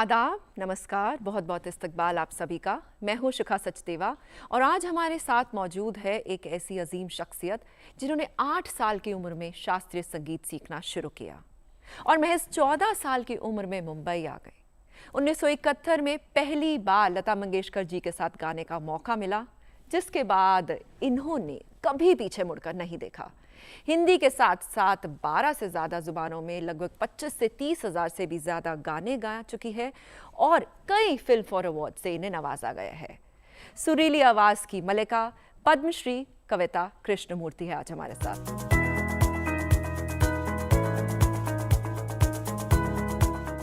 आदाब, नमस्कार, बहुत बहुत इस्तकबाल आप सभी का। मैं हूँ शिखा सचदेवा और आज हमारे साथ मौजूद है एक ऐसी अजीम शख्सियत जिन्होंने 8 साल की उम्र में शास्त्रीय संगीत सीखना शुरू किया और महज 14 साल की उम्र में मुंबई आ गए। 1971 में पहली बार लता मंगेशकर जी के साथ गाने का मौका मिला, जिसके बाद इन्होंने कभी पीछे मुड़कर नहीं देखा। हिंदी के साथ साथ 12 से ज़्यादा ज़ुबानों में लगभग 25 से 30 हज़ार से भी ज़्यादा गाने गा चुकी है और कई फिल्म फेयर अवार्ड से इन्हें नवाजा गया है। सुरीली आवाज़ की मलिका पद्मश्री कविता कृष्णमूर्ति है आज हमारे साथ।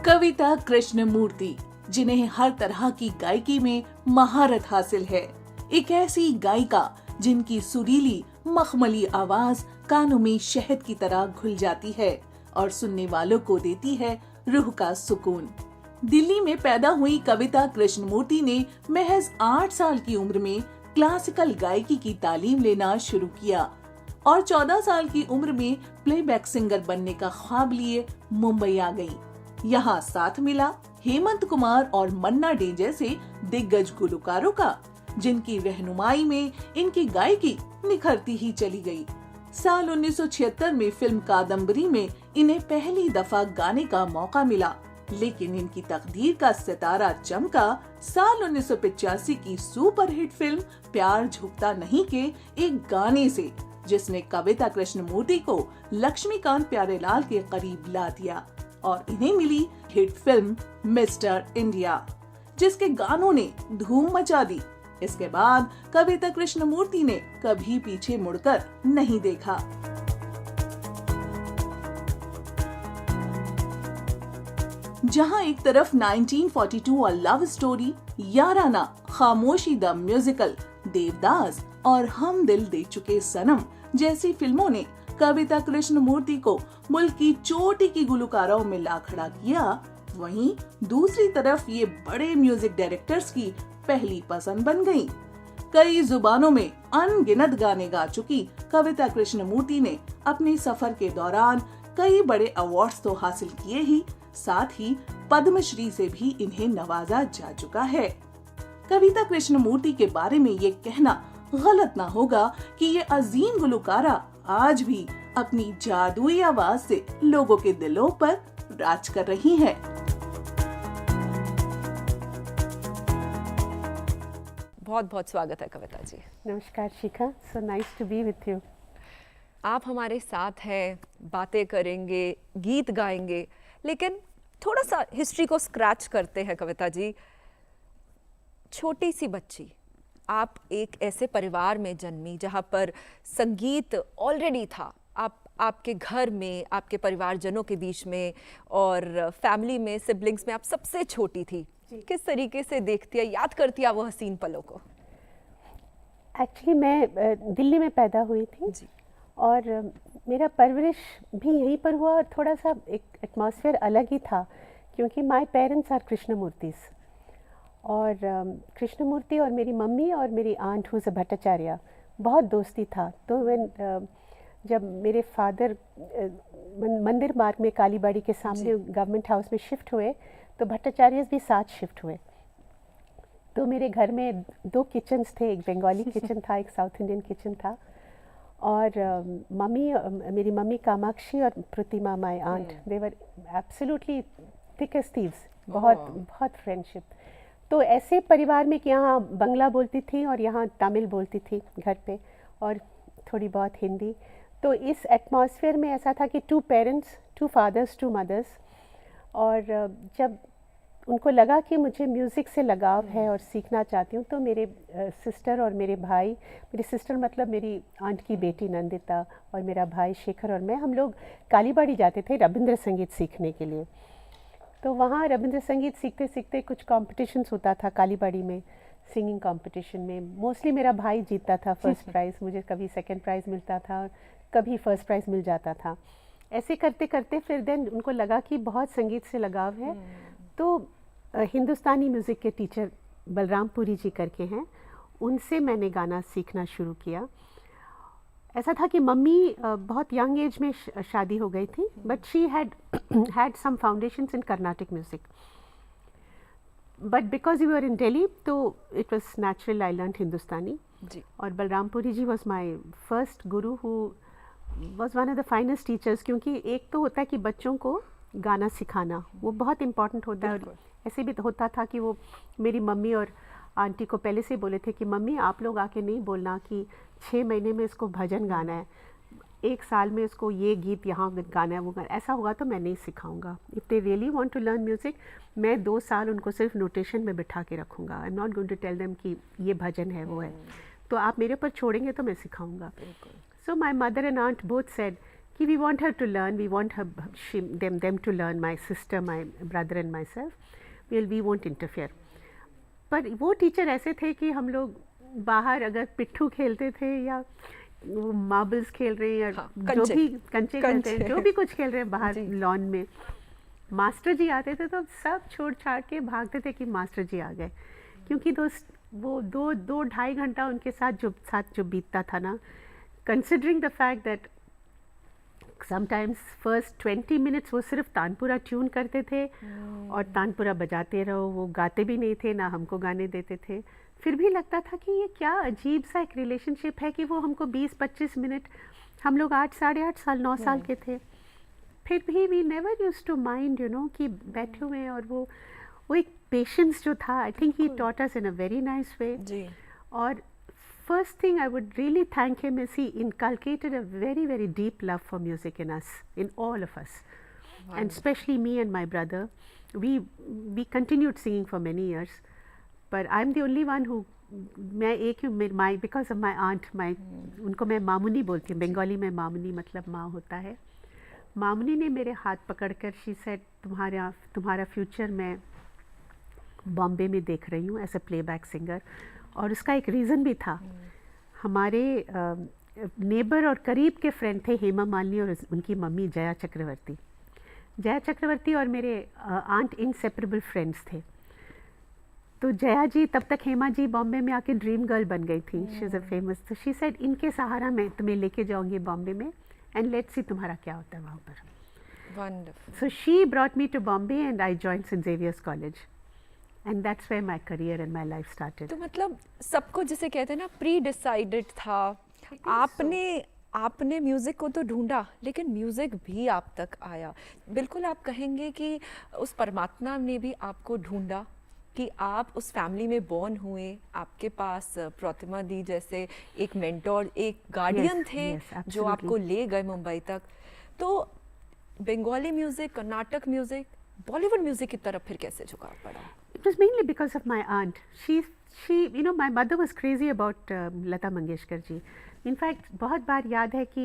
कविता कृष्णमूर्ति, जिन्हें हर तरह की गायकी में महारत हासिल है, एक ऐसी गायिका जिनकी सुरीली मखमली आवाज कानों में शहद की तरह घुल जाती है और सुनने वालों को देती है रूह का सुकून। दिल्ली में पैदा हुई कविता कृष्णमूर्ति ने महज 8 साल की उम्र में क्लासिकल गायकी की तालीम लेना शुरू किया और 14 साल की उम्र में प्लेबैक सिंगर बनने का ख्वाब लिए मुंबई आ गई। यहाँ साथ मिला हेमंत कुमार और मन्ना डे जैसे दिग्गज गुलकारों का, जिनकी रहनुमाई में इनकी गायकी निखरती ही चली गई। साल 1976 में फिल्म कादम्बरी में इन्हें पहली दफा गाने का मौका मिला, लेकिन इनकी तकदीर का सितारा चमका साल 1985 की सुपरहिट फिल्म प्यार झुकता नहीं के एक गाने से, जिसने कविता कृष्णमूर्ति को लक्ष्मीकांत प्यारेलाल के करीब ला दिया और इन्हें मिली हिट फिल्म मिस्टर इंडिया, जिसके गानों ने धूम मचा दी। इसके बाद कविता कृष्णमूर्ति ने कभी पीछे मुड़कर नहीं देखा। जहां एक तरफ 1942 और लव स्टोरी, याराना, खामोशी द म्यूजिकल, देवदास और हम दिल दे चुके सनम जैसी फिल्मों ने कविता कृष्णमूर्ति को मुल्क की चोटी की गुलकारों में ला खड़ा किया, वहीं दूसरी तरफ ये बड़े म्यूजिक डायरेक्टर्स की पहली पसंद बन गईं। कई जुबानों में अनगिनत गाने गा चुकी कविता कृष्णमूर्ति ने अपने सफर के दौरान कई बड़े अवार्ड्स तो हासिल किए ही, साथ ही पद्मश्री से भी इन्हें नवाजा जा चुका है। कविता कृष्णमूर्ति के बारे में ये कहना गलत ना होगा कि ये अजीम गुलकारा आज भी अपनी जादुई आवाज से लोगों के दिलों पर राज कर रही हैं। बहुत बहुत स्वागत है कविता जी। नमस्कार Shikha, so nice to be with you. आप हमारे साथ हैं, बातें करेंगे, गीत गाएंगे, लेकिन थोड़ा सा हिस्ट्री को स्क्रैच करते हैं कविता जी। छोटी सी बच्ची, आप एक ऐसे परिवार में जन्मी जहाँ पर संगीत ऑलरेडी था। आपके घर में, आपके परिवारजनों के बीच में और फैमिली में, सिबलिंग्स में आप सबसे छोटी थी। किस तरीके से देखती है, याद करती है वो हसीन पलों को? एक्चुअली मैं दिल्ली में पैदा हुई थी जी। और मेरा परवरिश भी यहीं पर हुआ और थोड़ा सा एक एटमॉस्फेयर अलग ही था, क्योंकि माय पेरेंट्स आर कृष्णमूर्तिस और कृष्णमूर्ति और मेरी मम्मी और मेरी आंट हुज अ भट्टाचार्य बहुत दोस्ती था। तो जब मेरे फादर मंदिर मार्ग में कालीबाड़ी के सामने गवर्नमेंट हाउस में शिफ्ट हुए तो भट्टाचार्य भी साथ शिफ्ट हुए। तो मेरे घर में 2 किचन्स थे, एक बंगाली किचन था, एक साउथ इंडियन किचन था। और मेरी मम्मी कामाक्षी और Pratima my aunt, they were absolutely thick as thieves, बहुत फ्रेंडशिप। तो ऐसे परिवार में कि यहाँ बंगला बोलती थी और यहाँ तमिल बोलती थी घर पे और थोड़ी बहुत हिंदी। तो इस एटमॉस्फेयर में ऐसा था कि 2 पेरेंट्स, 2 फादर्स, 2 मदर्स। और जब उनको लगा कि मुझे म्यूज़िक से लगाव है और सीखना चाहती हूँ, तो मेरे सिस्टर और मेरे भाई, मेरी सिस्टर मतलब मेरी आंट की बेटी नंदिता और मेरा भाई शेखर और मैं, हम लोग कालीबाड़ी जाते थे रविंद्र संगीत सीखने के लिए। तो वहाँ रविंद्र संगीत सीखते सीखते कुछ कॉम्पिटिशन्स होता था कालीबाड़ी में, सिंगिंग कंपटीशन में। मोस्टली मेरा भाई जीतता था फर्स्ट प्राइज़, मुझे कभी सेकंड प्राइज़ मिलता था, कभी फर्स्ट प्राइज़ मिल जाता था। ऐसे करते करते फिर देन उनको लगा कि बहुत संगीत से लगाव है। तो हिंदुस्तानी म्यूज़िक के टीचर बलरामपुरी जी करके हैं, उनसे मैंने गाना सीखना शुरू किया। ऐसा था कि मम्मी बहुत यंग एज में शादी हो गई थी, but she had some foundations in Carnatic music. But because you are in Delhi तो it was natural I learn Hindustani ji और Balrampuri ji was my first guru who was one of the finest teachers, क्योंकि एक तो होता है कि बच्चों को गाना सिखाना वो बहुत इम्पॉर्टेंट होता है। और ऐसे भी तो होता था कि वो मेरी मम्मी और आंटी को पहले से बोले थे कि मम्मी आप लोग आके नहीं बोलना कि 6 महीने में इसको भजन गाना है, 1 साल में इसको ये गीत यहाँ गाना है वो गाना, ऐसा होगा तो मैं नहीं सिखाऊंगा। If they really want to learn music मैं 2 साल उनको सिर्फ नोटेशन में बिठा के रखूँगा। I am not going to tell them कि ये भजन है वो है, तो आप मेरे ऊपर छोड़ेंगे तो मैं सिखाऊंगा। So my mother and aunt both said कि we want her to learn, we want her them to learn, my sister, my brother and myself, we won't interfere. पर वो टीचर ऐसे थे कि हम लोग बाहर अगर पिट्ठू खेलते थे या मार्बल्स खेल रहे हैं या जो भी कंचे खेलते हैं, जो भी कुछ खेल रहे हैं बाहर लॉन में, मास्टर जी आते थे तो सब छोड़ छाड़ के भागते थे कि मास्टर जी आ गए, क्योंकि वो 2-2.5 घंटा उनके साथ जो बीतता था ना, considering the fact that sometimes first 20 minutes वो सिर्फ तानपुरा ट्यून करते थे और तानपुरा बजाते रहो, वो गाते भी नहीं थे ना हमको गाने देते थे। फिर भी लगता था कि ये क्या अजीब सा एक रिलेशनशिप है कि वो हमको 20-25 मिनट, हम लोग 8 साढ़े 8 साल 9 साल के थे, फिर भी we never used to mind कि बैठे हुए हैं। और वो एक पेशेंस जो था, I think he taught us in a very nice way. और first thing I would really thank him is he inculcated a very, very deep love for music in us, in all of us. Wow. And especially me and my brother. We continued singing for many years. But I'm the only one who, because of my aunt, उनको मैं मामुनी बोलती हूँ, बंगाली में मामुनी मतलब माँ होता है। मामुनी ने मेरे हाथ पकड़कर she said तुम्हारा फ्यूचर मैं बॉम्बे में देख रही हूँ एज अ प्लेबैक सिंगर। और उसका एक रीज़न भी था, हमारे नेबर और करीब के फ्रेंड थे हेमा मालिनी और उनकी मम्मी जया चक्रवर्ती और मेरे आंट इनसेपरेबल फ्रेंड्स थे। तो जया जी तब तक हेमा जी बॉम्बे में आके ड्रीम गर्ल बन गई थी, शी इज़ अ फेमस। तो शी सेड इनके सहारा मैं तुम्हें लेके जाऊंगी बॉम्बे में एंड लेट्स सी तुम्हारा क्या होता है वहाँ पर। Wonderful. So she brought me to Bombay and I joined Saint Xavier's College and that's where my career and my life started. तो मतलब सबको जिसे कहते हैं ना प्री डिसाइडेड था, आपने म्यूज़िक को तो ढूंढा लेकिन म्यूज़िक भी आप तक आया। बिल्कुल आप कहेंगे कि उस परमात्मा ने भी आपको ढूंढा कि आप उस फैमिली में बॉर्न हुए, आपके पास प्रतिमा दी जैसे एक मेंटोर, एक गार्डियन थे जो आपको ले गए मुंबई तक। तो Bengali music, Karnataka music, Bollywood music की तरफ फिर कैसे झुकाव पड़ा? It was mainly because of my aunt. She, my mother was crazy about Lata Mangeshkar ji. In fact, बहुत बार याद है कि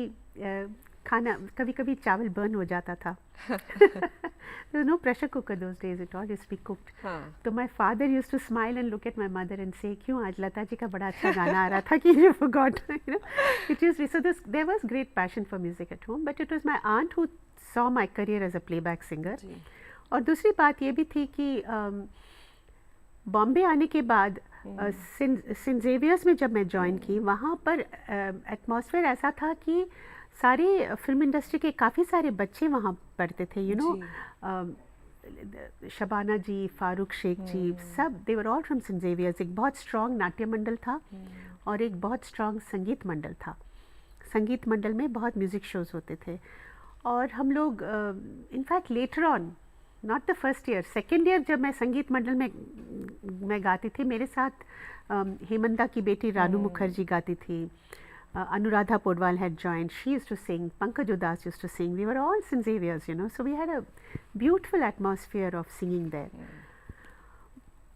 खाना कभी चावल बर्न हो जाता था। There was no pressure cooker those days. It all used to be cooked. तो my father used to smile and look at my mother and say, क्यों आज लता जी का बड़ा अच्छा गाना आ रहा था कि you forgot. It is so there was great passion for music at home, but it was my aunt who saw my career as a playback singer. और दूसरी बात ये भी थी कि बॉम्बे आने के बाद सेंट ज़ेवियर्स में जब मैं ज्वाइन की, वहाँ पर एटमॉस्फेयर ऐसा था कि सारे फिल्म इंडस्ट्री के काफ़ी सारे बच्चे वहाँ पढ़ते थे, शबाना जी, फारूक शेख जी, सब they were all from saint Xavier's. एक बहुत स्ट्रॉन्ग नाट्य मंडल था और एक बहुत स्ट्रॉन्ग संगीत मंडल था। संगीत मंडल में बहुत म्यूज़िक शोज़ होते थे और हम लोग in fact later on, not the first year, second year जब मैं संगीत मंडल में मैं गाती थी, मेरे साथ हेमंता की बेटी रानू मुखर्जी गाती थी, Anuradha Paudwal had joined, she used to sing, Pankaj Udas used to sing, we were all St. Xavier's, so we had a beautiful atmosphere of singing there.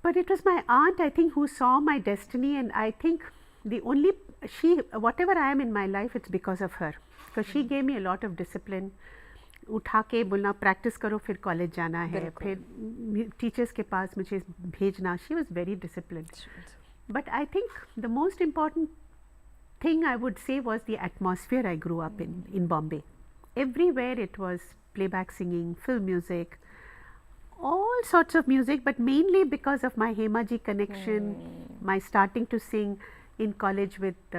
But it was my aunt, I think, who saw my destiny, and I think whatever I am in my life, it's because of her, because she gave me a lot of discipline. उठा के बोलना practice करो, फिर college जाना है, फिर teachers के पास मुझे भेजना। She was very disciplined. But I think the most important thing I would say was the atmosphere I grew up in Bombay. Everywhere it was playback singing, film music, all sorts of music, but mainly because of my Hema ji connection, my starting to sing in college with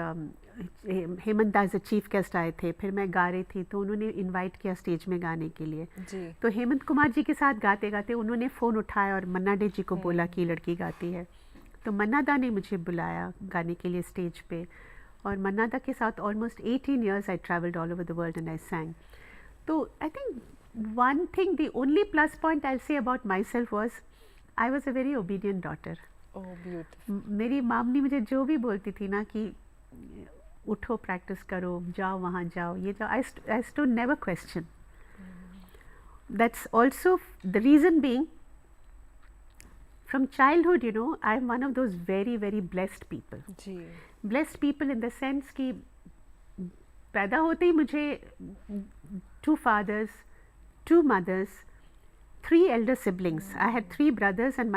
Hemant Das chief guest आए थे, फिर मैं गा रही थी तो उन्होंने invite किया स्टेज में गाने के लिए। जी। तो हेमंत कुमार जी के साथ गाते गाते उन्होंने फ़ोन उठाया और मन्ना डे जी को बोला कि लड़की गाती है। तो मन्ना दा ने मुझे बुलाया गाने के लिए स्टेज पे, और मन्ना दा के साथ almost 18 years I travelled all over the world and I sang. तो I think one thing, the only plus point I say about my self was I was a very obedient daughter. Oh beautiful. मेरी मामनी मुझे जो भी बोलती थी ना कि उठो, प्रैक्टिस करो, जाओ वहाँ जाओ, ये जाओ, I too never question. That's also the reason being from childhood, you know, I'm one of those very, very blessed people. जी। Blessed people in the sense कि पैदा होते ही मुझे 2 fathers, 2 mothers, 3 elder siblings. I had 3 brothers and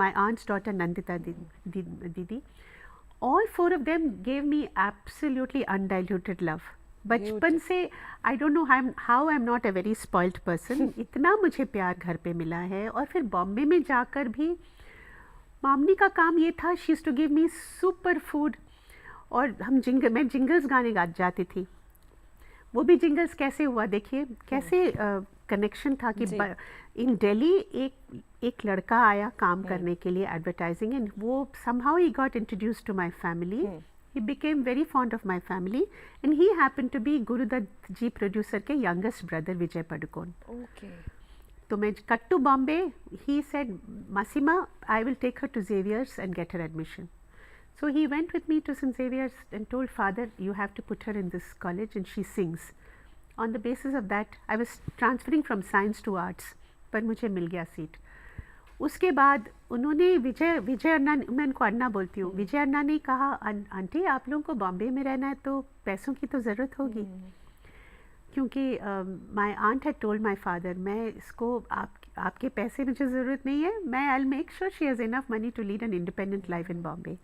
my aunt's daughter Nandita Didi. All 4 of them gave me absolutely undiluted love. बचपन से आई don't know how I am not a very spoiled person, इतना मुझे प्यार घर पे मिला है. और फिर बॉम्बे में जाकर भी मामनी का काम ये था, she used to give me super food. और मैं जिंगल्स गाने गा जाती थी. वो भी जिंगल्स कैसे हुआ देखिए, कैसे कनेक्शन था कि इन दिल्ली एक लड़का आया काम करने के लिए एडवर्टाइजिंग, एंड वो somehow he got introduced to my family. He became very fond of my family, and he happened to be Gurudutt ji producer के youngest brother Vijay Padukone. Okay. तो मैं cut to Bombay. He said, Masima, I will take her to Xavier's and get her admission. So he went with me to St. Xavier's and told father, you have to put her in this college and she sings. On the basis of that, I was transferring from science to arts, पर मुझे मिल गया seat. उसके बाद उन्होंने विजय अन्ना, मैं उनको अन्ना बोलती हूँ, विजय अन्ना ने कहा, आंटी आप लोगों को बॉम्बे में रहना है तो पैसों की तो ज़रूरत होगी. क्योंकि my aunt had told my father, मैं इसको आपके पैसे मुझे ज़रूरत नहीं है, मैं I will make sure she has enough money to lead an independent life in Bombay.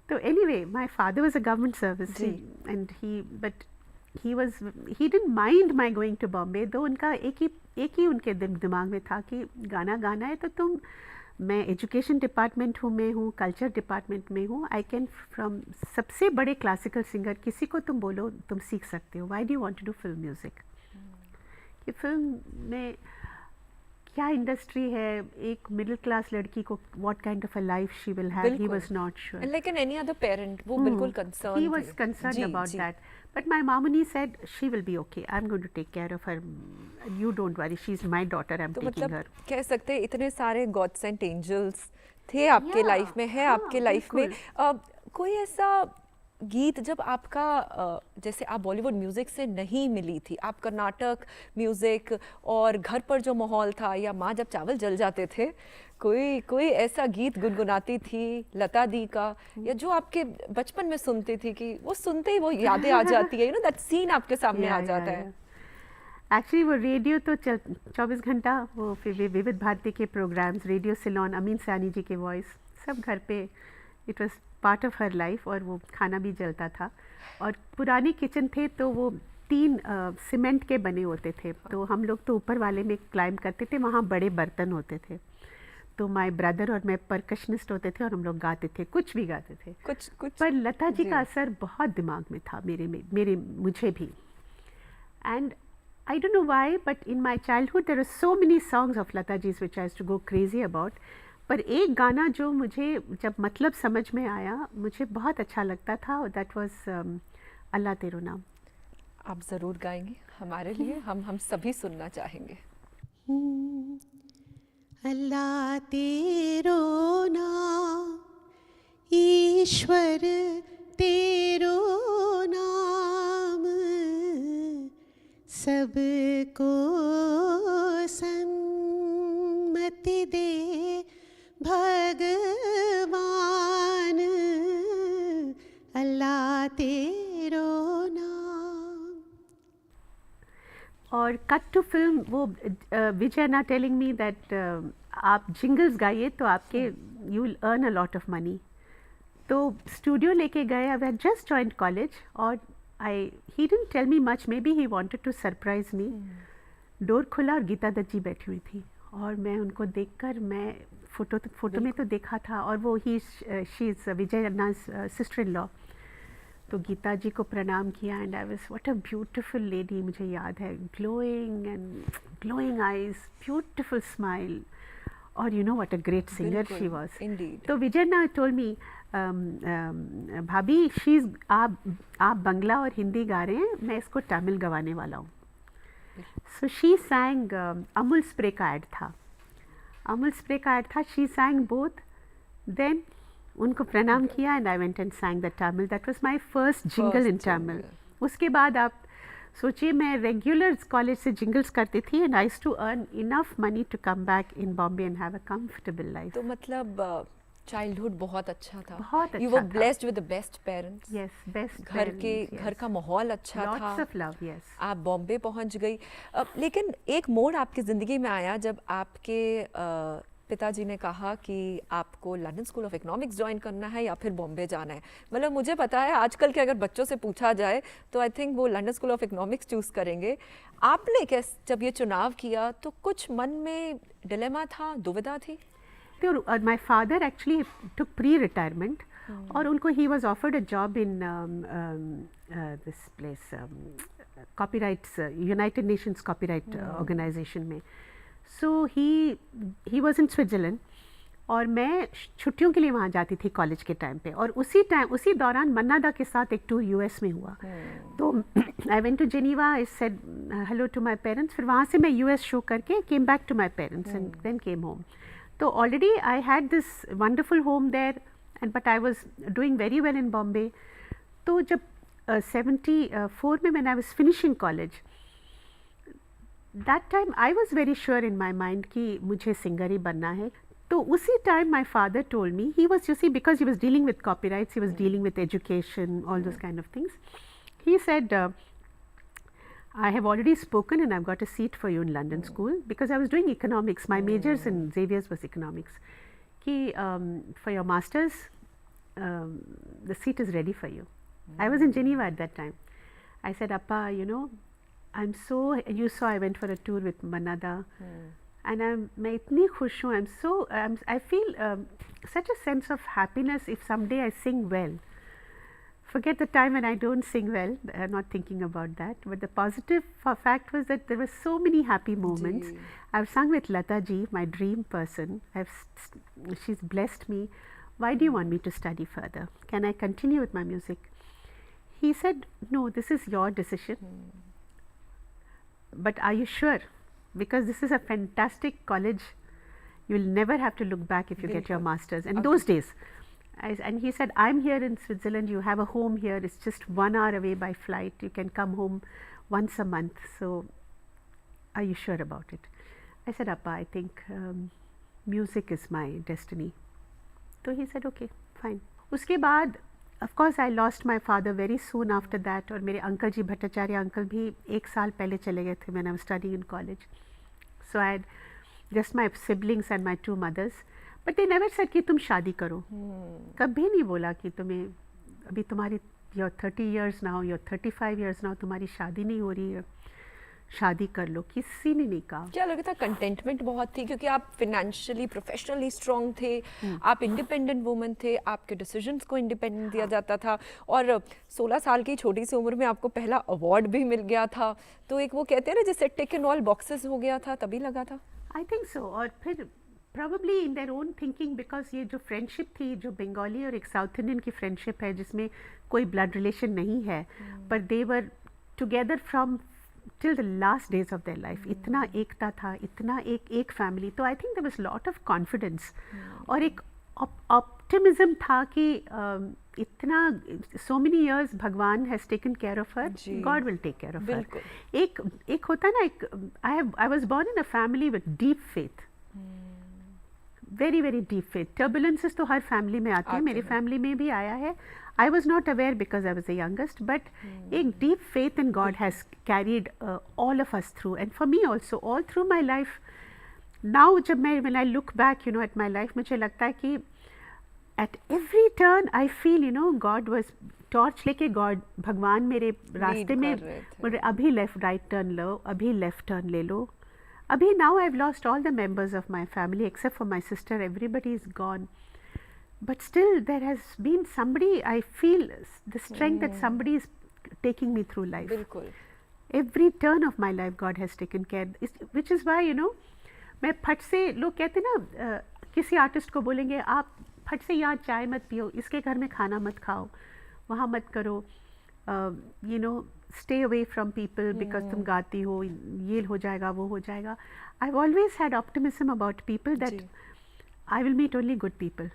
तो anyway my father was a government service and he didn't mind my going to Bombay, दो उनका एक ही उनके दिमाग में था कि गाना गाना है तो मैं एजुकेशन डिपार्टमेंट मैं हूँ, कल्चर डिपार्टमेंट में हूँ, आई कैन फ्रॉम सबसे बड़े क्लासिकल सिंगर किसी को तुम बोलो तुम सीख सकते हो, why do you want to do film music. कि फिल्म में क्या इंडस्ट्री है, एक मिडिल क्लास लड़की को what kind of a life she will have, he was not sure. Like any other parent वो बिल्कुल concern, he was concerned about that. But my mamuni said she will be okay. I'm going to take care of her. You don't worry. She's my daughter. I'm तो taking मतलब her. कह सकते हैं इतने सारे God Saint angels थे आपके life में, है आपके लाइफ में. कोई ऐसा गीत जब आपका जैसे आप बॉलीवुड म्यूज़िक से नहीं मिली थी, आप कर्नाटक म्यूज़िक और घर पर जो माहौल था या माँ जब चावल जल जाते थे, कोई ऐसा गीत गुनगुनाती थी लता दी का, या जो आपके बचपन में सुनती थी कि वो सुनते ही वो यादें आ जाती है, यू नो दैट सीन आपके सामने आ जाता है. एक्चुअली वो रेडियो तो 24 घंटा, वो फिर विविध भारती के प्रोग्राम्स, रेडियो सिलोन, अमीन सयानी जी के वॉइस, सब घर पे, it was part of her life. और वो खाना भी जलता था. और पुराने किचन थे तो वो 3 सीमेंट के बने होते थे, तो हम लोग तो ऊपर वाले में क्लाइंब करते थे, वहाँ बड़े बर्तन होते थे. तो माय ब्रदर और मैं परकशनिस्ट होते थे और हम लोग गाते थे, कुछ भी गाते थे. कुछ पर लता जी का असर बहुत दिमाग में था मुझे भी. And I don't know why, but in my childhood there are so many songs of Lata ji's which I used to go crazy about. पर एक गाना जो मुझे जब मतलब समझ में आया, मुझे बहुत अच्छा लगता था, that was अल्लाह तेरो नाम. आप ज़रूर गाएंगे हमारे लिए, हम सभी सुनना चाहेंगे. अल्लाह तेरो नाम, ईश्वर तेरो नाम, सबको सम्मति दे भगवान, अल्लाह तेरो नाम. और कट टू फिल्म, वो विजय अन्ना टेलिंग मी दैट आप जिंगल्स गाइए तो आपके you will earn a lot of money. तो स्टूडियो लेके गए, I had just joined college, और he didn't tell me much, maybe he wanted to surprise me. Door खुला और गीता दत्त जी बैठी हुई थी, और मैं उनको देखकर, मैं फोटो में तो देखा था, और वो she is Vijay Anna's sister in law. तो गीता जी को प्रणाम किया and I was what a beautiful lady, मुझे याद है, ग्लोइंग आईज, ब्यूटीफुल स्माइल, और you know what a great singer she was. Indeed. तो विजय ना टोल्ड मी, भाभी आप बंगला और हिंदी गा रहे हैं, मैं इसको तमिल गवाने वाला हूँ. So she sang, Amul spray का ऐड था, शी सैंग बोथ. देन उनको प्रणाम किया and I went and sang the Tamil. That was my first jingle in Tamil. उसके बाद आप सोचिए, मैं रेगुलर कॉलेज से जिंगल्स करती थी and I used to earn enough money to come back in Bombay and have a comfortable life. तो मतलब चाइल्डहुड बहुत अच्छा था. बहुत यू अच्छा वर था. Blessed with the best parents. Yes, best घर का माहौल अच्छा था. Lots of love. यस, आप बॉम्बे पहुंच गई. लेकिन एक मोड़ आपकी ज़िंदगी में आया जब आपके पिताजी ने कहा कि आपको London school of economics join करना है या फिर बॉम्बे जाना है. मतलब मुझे पता है आजकल के अगर बच्चों से पूछा जाए तो आई थिंक वो London school of economics choose करेंगे. आपने जब ये चुनाव किया तो कुछ मन में डिलेमा था, दुविधा थी? और my father actually took pre retirement, और उनको he was offered a job in this place, copyrights, United Nations copyright organisation में. So he was in Switzerland और मैं छुट्टियों के लिए वहाँ जाती थी कॉलेज के टाइम पे. और उसी दौरान मन्ना दा के साथ एक टूर यूएस में हुआ. तो I went to Geneva, I said hello to my parents. फिर वहाँ से मैं यूएस शो करके came back to my parents and then came home. तो already I had this wonderful home there and but I was doing very well in Bombay. तो जब 74 में when I was finishing college, that time I was very sure in my mind कि मुझे singer ही बनना है. तो उसी time my father told me, he was, you see, because he was dealing with copyrights, he was dealing with education, all those kind of things. He said, I have already spoken and I've got a seat for you in London School, because I was doing economics. My majors in Xavier's was economics. Ki, for your masters, the seat is ready for you. I was in Geneva at that time. I said, Appa, you know, you saw I went for a tour with Manada. And मैं इतनी खुश हूँ. I feel such a sense of happiness if someday I sing well. Forget the time when I don't sing well. I'm not thinking about that. But the positive fact was that there were so many happy moments. I've sung with Lata ji, my dream person. She's blessed me. Why do you want me to study further? Can I continue with my music? He said, no, this is your decision. But are you sure? Because this is a fantastic college. You'll never have to look back if you get your master's. And those days, and he said, I'm here in Switzerland, you have a home here, it's just 1 hour away by flight, you can come home once a month, so are you sure about it? I said, Appa, I think music is my destiny. So he said, okay, fine. Uske baad, of course, I lost my father very soon after that, और मेरे uncle जी Bhattacharya uncle भी 1 साल पहले चले गए थे when I was studying in college. So I had just my siblings and my 2 mothers. But they never said कि तुम शादी करो. कभी नहीं बोला कि तुम्हें अभी तुम्हारी you're 30 years now, you're 35 years now, तुम्हारी शादी नहीं हो रही है, शादी कर लो. किसी ने नहीं कहा. क्या लगता है कंटेंटमेंट बहुत थी क्योंकि आप फिनेंशियली प्रोफेशनली स्ट्रांग थे, आप इंडिपेंडेंट वुमन थे, आपके डिसीजंस को इंडिपेंडेंट दिया जाता था और 16 साल की छोटी सी उम्र में आपको पहला अवार्ड भी मिल गया था. तो एक वो कहते हैं ना जिससे टिक इन ऑल बॉक्सेस हो गया था, तभी लगा था. I think so. और फिर probably in their own thinking, because ये जो फ्रेंडशिप थी, जो बंगाली और एक साउथ इंडियन की फ्रेंडशिप है जिसमें कोई ब्लड रिलेशन नहीं है, पर they were together from till the last days of their life. इतना एकता था, इतना एक फैमिली. तो I think there was lot of confidence और एक ऑप्टिमिज्म था कि इतना so many years भगवान has taken care of her, God will take care of her. एक होता ना, I was born in a family with deep faith. Very very deep faith. Turbulences तो हर फैमिली में आते हैं, मेरी फैमिली में भी आया है. I was not aware because I was the youngest, but एक deep faith in God has carried all of us through and for me also all through my life. Now जब मैं when I look back at my life, मुझे लगता है कि at every turn I feel God was torch लेके, God भगवान मेरे रास्ते में बोले अभी लेफ्ट राइट टर्न लो, अभी लेफ्ट टर्न ले लो. Abhi now I've lost all the members of my family except for my sister. Everybody is gone. but still there has been somebody, I feel the strength that somebody is taking me through life. बिल्कुल Every turn of my life God has taken care, which is why मैं फट से, लोग कहते ना किसी artist को बोलेंगे आप फट से यहाँ चाय मत पियो, इसके घर में खाना मत खाओ, वहाँ मत करो, stay away from people because तुम गाती हो, ये हो जाएगा वो हो जाएगा. I've always had optimism about people that जी. I will meet only good people.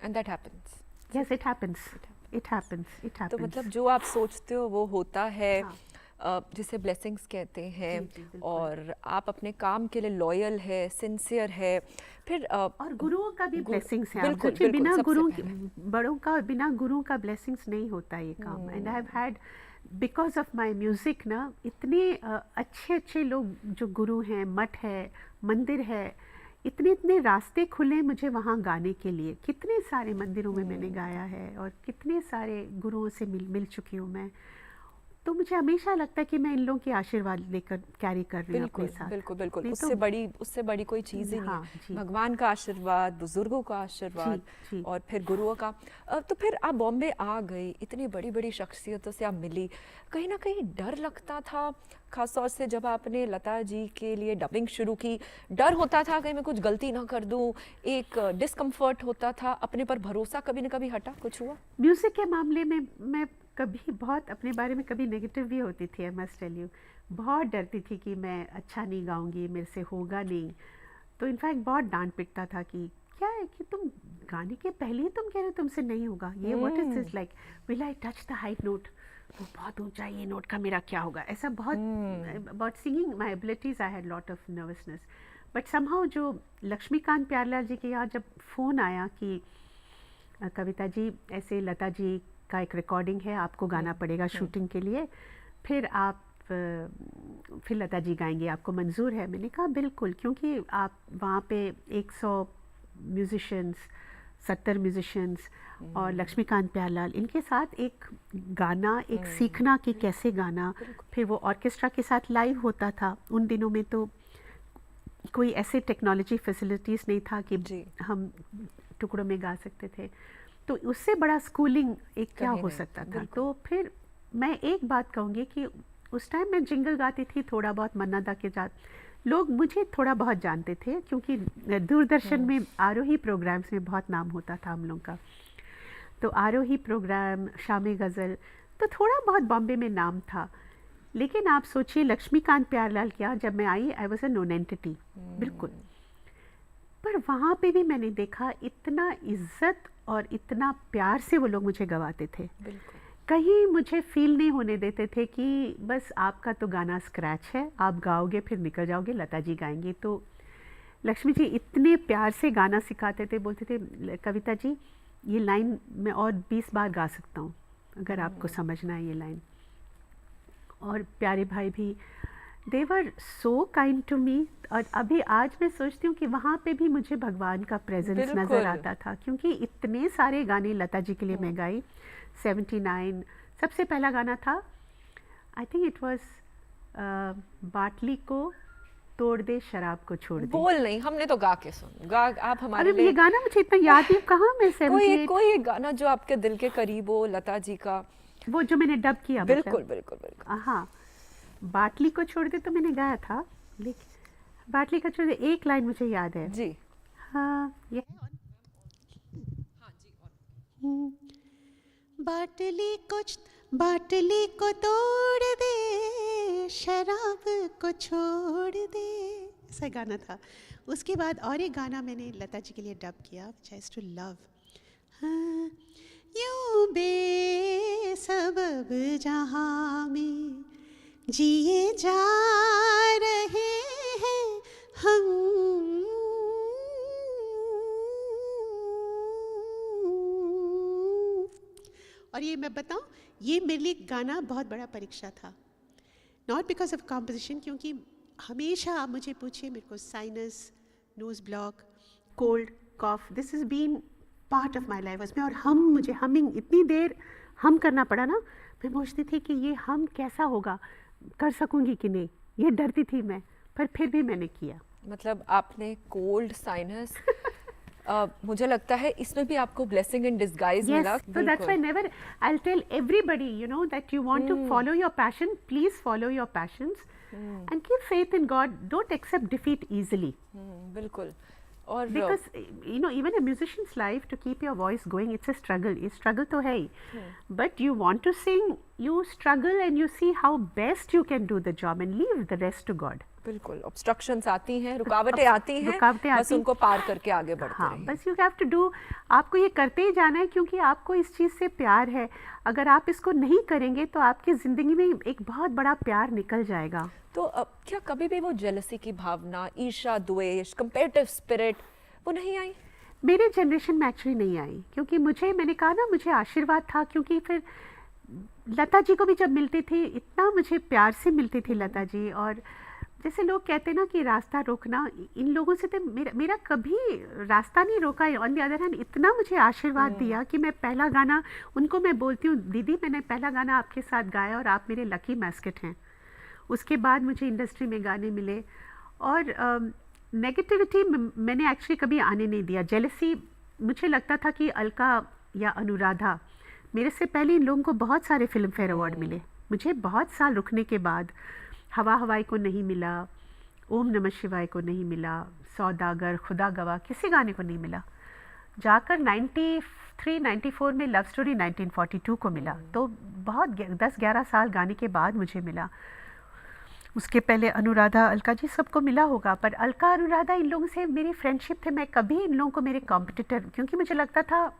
And that happens. Yes, it happens. It happens. It तो happens. मतलब जो आप सोचते हो वो होता है, हाँ. जिसे ब्लेसिंग्स कहते हैं. जी, जी, बिल्कुल. और आप अपने काम के लिए लॉयल है, सिंसियर है. फिर और गुरुओं का भी ब्लेसिंग्स है. बिल्कुल, सोचिए, बिना सबसे गुरु पहले. बड़ों का, बिना गुरुओं का ब्लेसिंग्स नहीं होता ये काम. And I have had, because of my music ना, इतने अच्छे अच्छे लोग जो गुरु हैं, मठ है, मंदिर है, इतने इतने रास्ते खुले मुझे वहाँ गाने के लिए. कितने सारे मंदिरों में मैंने गाया है और कितने सारे गुरुओं से मिल चुकी हूँ मैं. तो मुझे हमेशा लगता है कि मैं इन लोगों के आशीर्वाद लेकर कैरी कर रही हूँ अपने बिल्कुल साथ. बिल्कुल बिल्कुल. नहीं उससे बड़ी कोई चीज़ ही नहीं हाँ, है. जी. भगवान का आशीर्वाद, बुजुर्गों का आशीर्वाद, जी, जी. और फिर गुरुओं का. तो फिर आप बॉम्बे आ गई, इतनी बड़ी बड़ी शख्सियतों से आप मिली, कहीं ना कहीं डर लगता था, खासतौर से जब आपने लता जी के लिए डबिंग शुरू की, डर होता था कहीं मैं कुछ गलती ना कर दूं, एक डिस्कम्फर्ट होता था, अपने पर भरोसा कभी ना कभी हटा, कुछ हुआ? म्यूज़िक के मामले में मैं कभी बहुत अपने बारे में कभी नेगेटिव भी होती थी. आई मस्ट टेल यू, बहुत डरती थी कि मैं अच्छा नहीं गाऊंगी, मेरे से होगा नहीं. तो इनफैक्ट बहुत डांट पिटता था कि क्या है कि तुम गाने के पहले ही तुम कह रहे हो तुमसे नहीं होगा, ये what is this, like will I touch the high note, वो बहुत ऊंचा ये नोट का मेरा क्या होगा, ऐसा बहुत. About singing my abilities I had lot of nervousness. But somehow जो लक्ष्मीकांत प्यारेलाल जी के यहाँ जब फ़ोन आया कि कविता जी ऐसे लता जी का एक रिकॉर्डिंग है, आपको गाना पड़ेगा शूटिंग के लिए, फिर आप फिर लता जी गाएंगे, आपको मंजूर है? मैंने कहा बिल्कुल, क्योंकि आप वहाँ पे 100 म्यूजिशियंस, 70 म्यूजिशियंस और लक्ष्मीकांत प्यारेलाल, इनके साथ एक गाना, एक सीखना कि कैसे गाना, फिर वो ऑर्केस्ट्रा के साथ लाइव होता था. उन दिनों में तो कोई ऐसे टेक्नोलॉजी फैसिलिटीज़ नहीं था कि जी. हम टुकड़ों में गा सकते थे. तो उससे बड़ा स्कूलिंग एक क्या कहीं हो नहीं, सकता था. बिल्कुल. तो फिर मैं एक बात कहूँगी कि उस टाइम मैं जिंगल गाती थी थोड़ा बहुत, मन्ना दा के साथ. लोग मुझे थोड़ा बहुत जानते थे क्योंकि दूरदर्शन में आरोही प्रोग्राम्स में बहुत नाम होता था हम लोग का. तो आरोही प्रोग्राम, शामे गज़ल, तो थोड़ा बहुत बॉम्बे में नाम था. लेकिन आप सोचिए लक्ष्मीकांत प्यारेलाल क्या, जब मैं I I was a nonentity बिल्कुल. पर वहाँ पे भी मैंने देखा इतना इज्जत और इतना प्यार से वो लोग मुझे गवाते थे. बिल्कुल. कहीं मुझे फील नहीं होने देते थे कि बस आपका तो गाना स्क्रैच है, आप गाओगे फिर निकल जाओगे, लता जी गाएंगी. तो लक्ष्मी जी इतने प्यार से गाना सिखाते थे, बोलते थे कविता जी ये लाइन मैं और 20 बार गा सकता हूँ अगर आपको समझना है ये लाइन. और प्यारे भाई भी, दे वर सो काइंड टू मी. और अभी आज मैं सोचती हूँ कि वहाँ पे भी मुझे भगवान का प्रेजेंस बिल्कुल. नज़र आता था, क्योंकि इतने सारे गाने लता जी के लिए मैं गाई. 79 सबसे पहला गाना था, आई थिंक इट वाज बाटली को तोड़ दे शराब को छोड़ दे. बोल नहीं, हमने तो गा के सुन, गा आप हमारे अरे लिए. ये गाना मुझे इतना याद नहीं, कहाँ मैं 78, कोई एक गाना जो आपके दिल के करीब हो, लता जी का. वो जो मैंने डब किया. बिल्कुल बिल्कुल बिल्कुल. हाँ, बाटली को छोड़ दे तो मैंने गाया था, लेकिन बाटली को छोड़ दे एक लाइन मुझे याद है. जी. हाँ, ये बाटली को तोड़ दे, शराब को छोड़ दे, ऐसा गाना था. उसके बाद और एक गाना मैंने लता जी के लिए डब किया, which I used to love. हाँ, यूं बेसबब जहाँ में जिए जा रहे हैं हम, और ये मैं बताऊं, ये मेरे लिए गाना बहुत बड़ा परीक्षा था. नॉट बिकॉज ऑफ कॉम्पोजिशन, क्योंकि हमेशा आप मुझे पूछिए, मेरे को sinus, nose block, cold, cough, this is been part of my life उसमें. और मुझे हमिंग इतनी देर हम करना पड़ा ना, मैं सोचती थी कि ये हम कैसा होगा, कर सकूंगी कि नहीं, ये डरती थी मैं, पर फिर भी मैंने किया. मतलब आपने कोल्ड, साइनस, मुझे लगता है इसमें भी आपको ब्लेसिंग इन डिस्गाइज मिला। Yes, so that's why never, I'll tell everybody, you know, that you want to follow your passion, please follow your passions and keep faith in God. Don't accept defeat easily. बिल्कुल। और Because, you know, even a musician's life, to keep your voice going, it's a struggle. ये struggle तो है ही. But you want to sing, you struggle and you see how best you can do the job and leave the rest to God. बिल्कुल, obstructions आती हैं, रुकावटें आती हैं, बस उनको पार करके आगे बढ़ते हाँ, रहिए। बस यू हैव टू डू, आपको ये करते ही जाना है क्योंकि आपको इस चीज़ से प्यार है। अगर आप इसको नहीं करेंगे तो आपकी ज़िंदगी में एक बहुत बड़ा प्यार निकल जाएगा। तो क्या कभी भी वो जेलसी की भावना, ईर्ष्या, द्वेष, कंपेटिटिव स्पिरिट वो नहीं आई? मेरे जनरेशन में एक्चुअली नहीं आई क्योंकि मैंने कहा ना, मुझे आशीर्वाद था क्योंकि फिर लता जी को भी जब मिलती थी, इतना मुझे प्यार से मिलती थी लता जी। और जैसे लोग कहते हैं ना कि रास्ता रोकना, इन लोगों से तो मेरा कभी रास्ता नहीं रोका। ऑन द अदर हैंड इतना मुझे आशीर्वाद दिया कि मैं पहला गाना उनको मैं बोलती हूँ, दीदी मैंने पहला गाना आपके साथ गाया और आप मेरे लकी मैस्केट हैं। उसके बाद मुझे इंडस्ट्री में गाने मिले और नेगेटिविटी मैंने एक्चुअली कभी आने नहीं दिया। जेलसी, मुझे लगता था कि अलका या अनुराधा, मेरे से पहले इन लोगों को बहुत सारे फिल्म फेयर अवार्ड मिले। मुझे बहुत साल रुकने के बाद हवा हवाई को नहीं मिला, ओम नमः शिवाय को नहीं मिला, सौदागर, खुदा गवाह, किसी गाने को नहीं मिला। जाकर 93-94 में लव स्टोरी 1942 को मिला। तो बहुत 10-11 साल गाने के बाद मुझे मिला। उसके पहले अनुराधा, अलका जी सबको मिला होगा, पर अलका, अनुराधा, इन लोगों से मेरी फ्रेंडशिप थे। मैं कभी इन लोगों को मेरे कॉम्पिटिटर, क्योंकि मुझे लगता था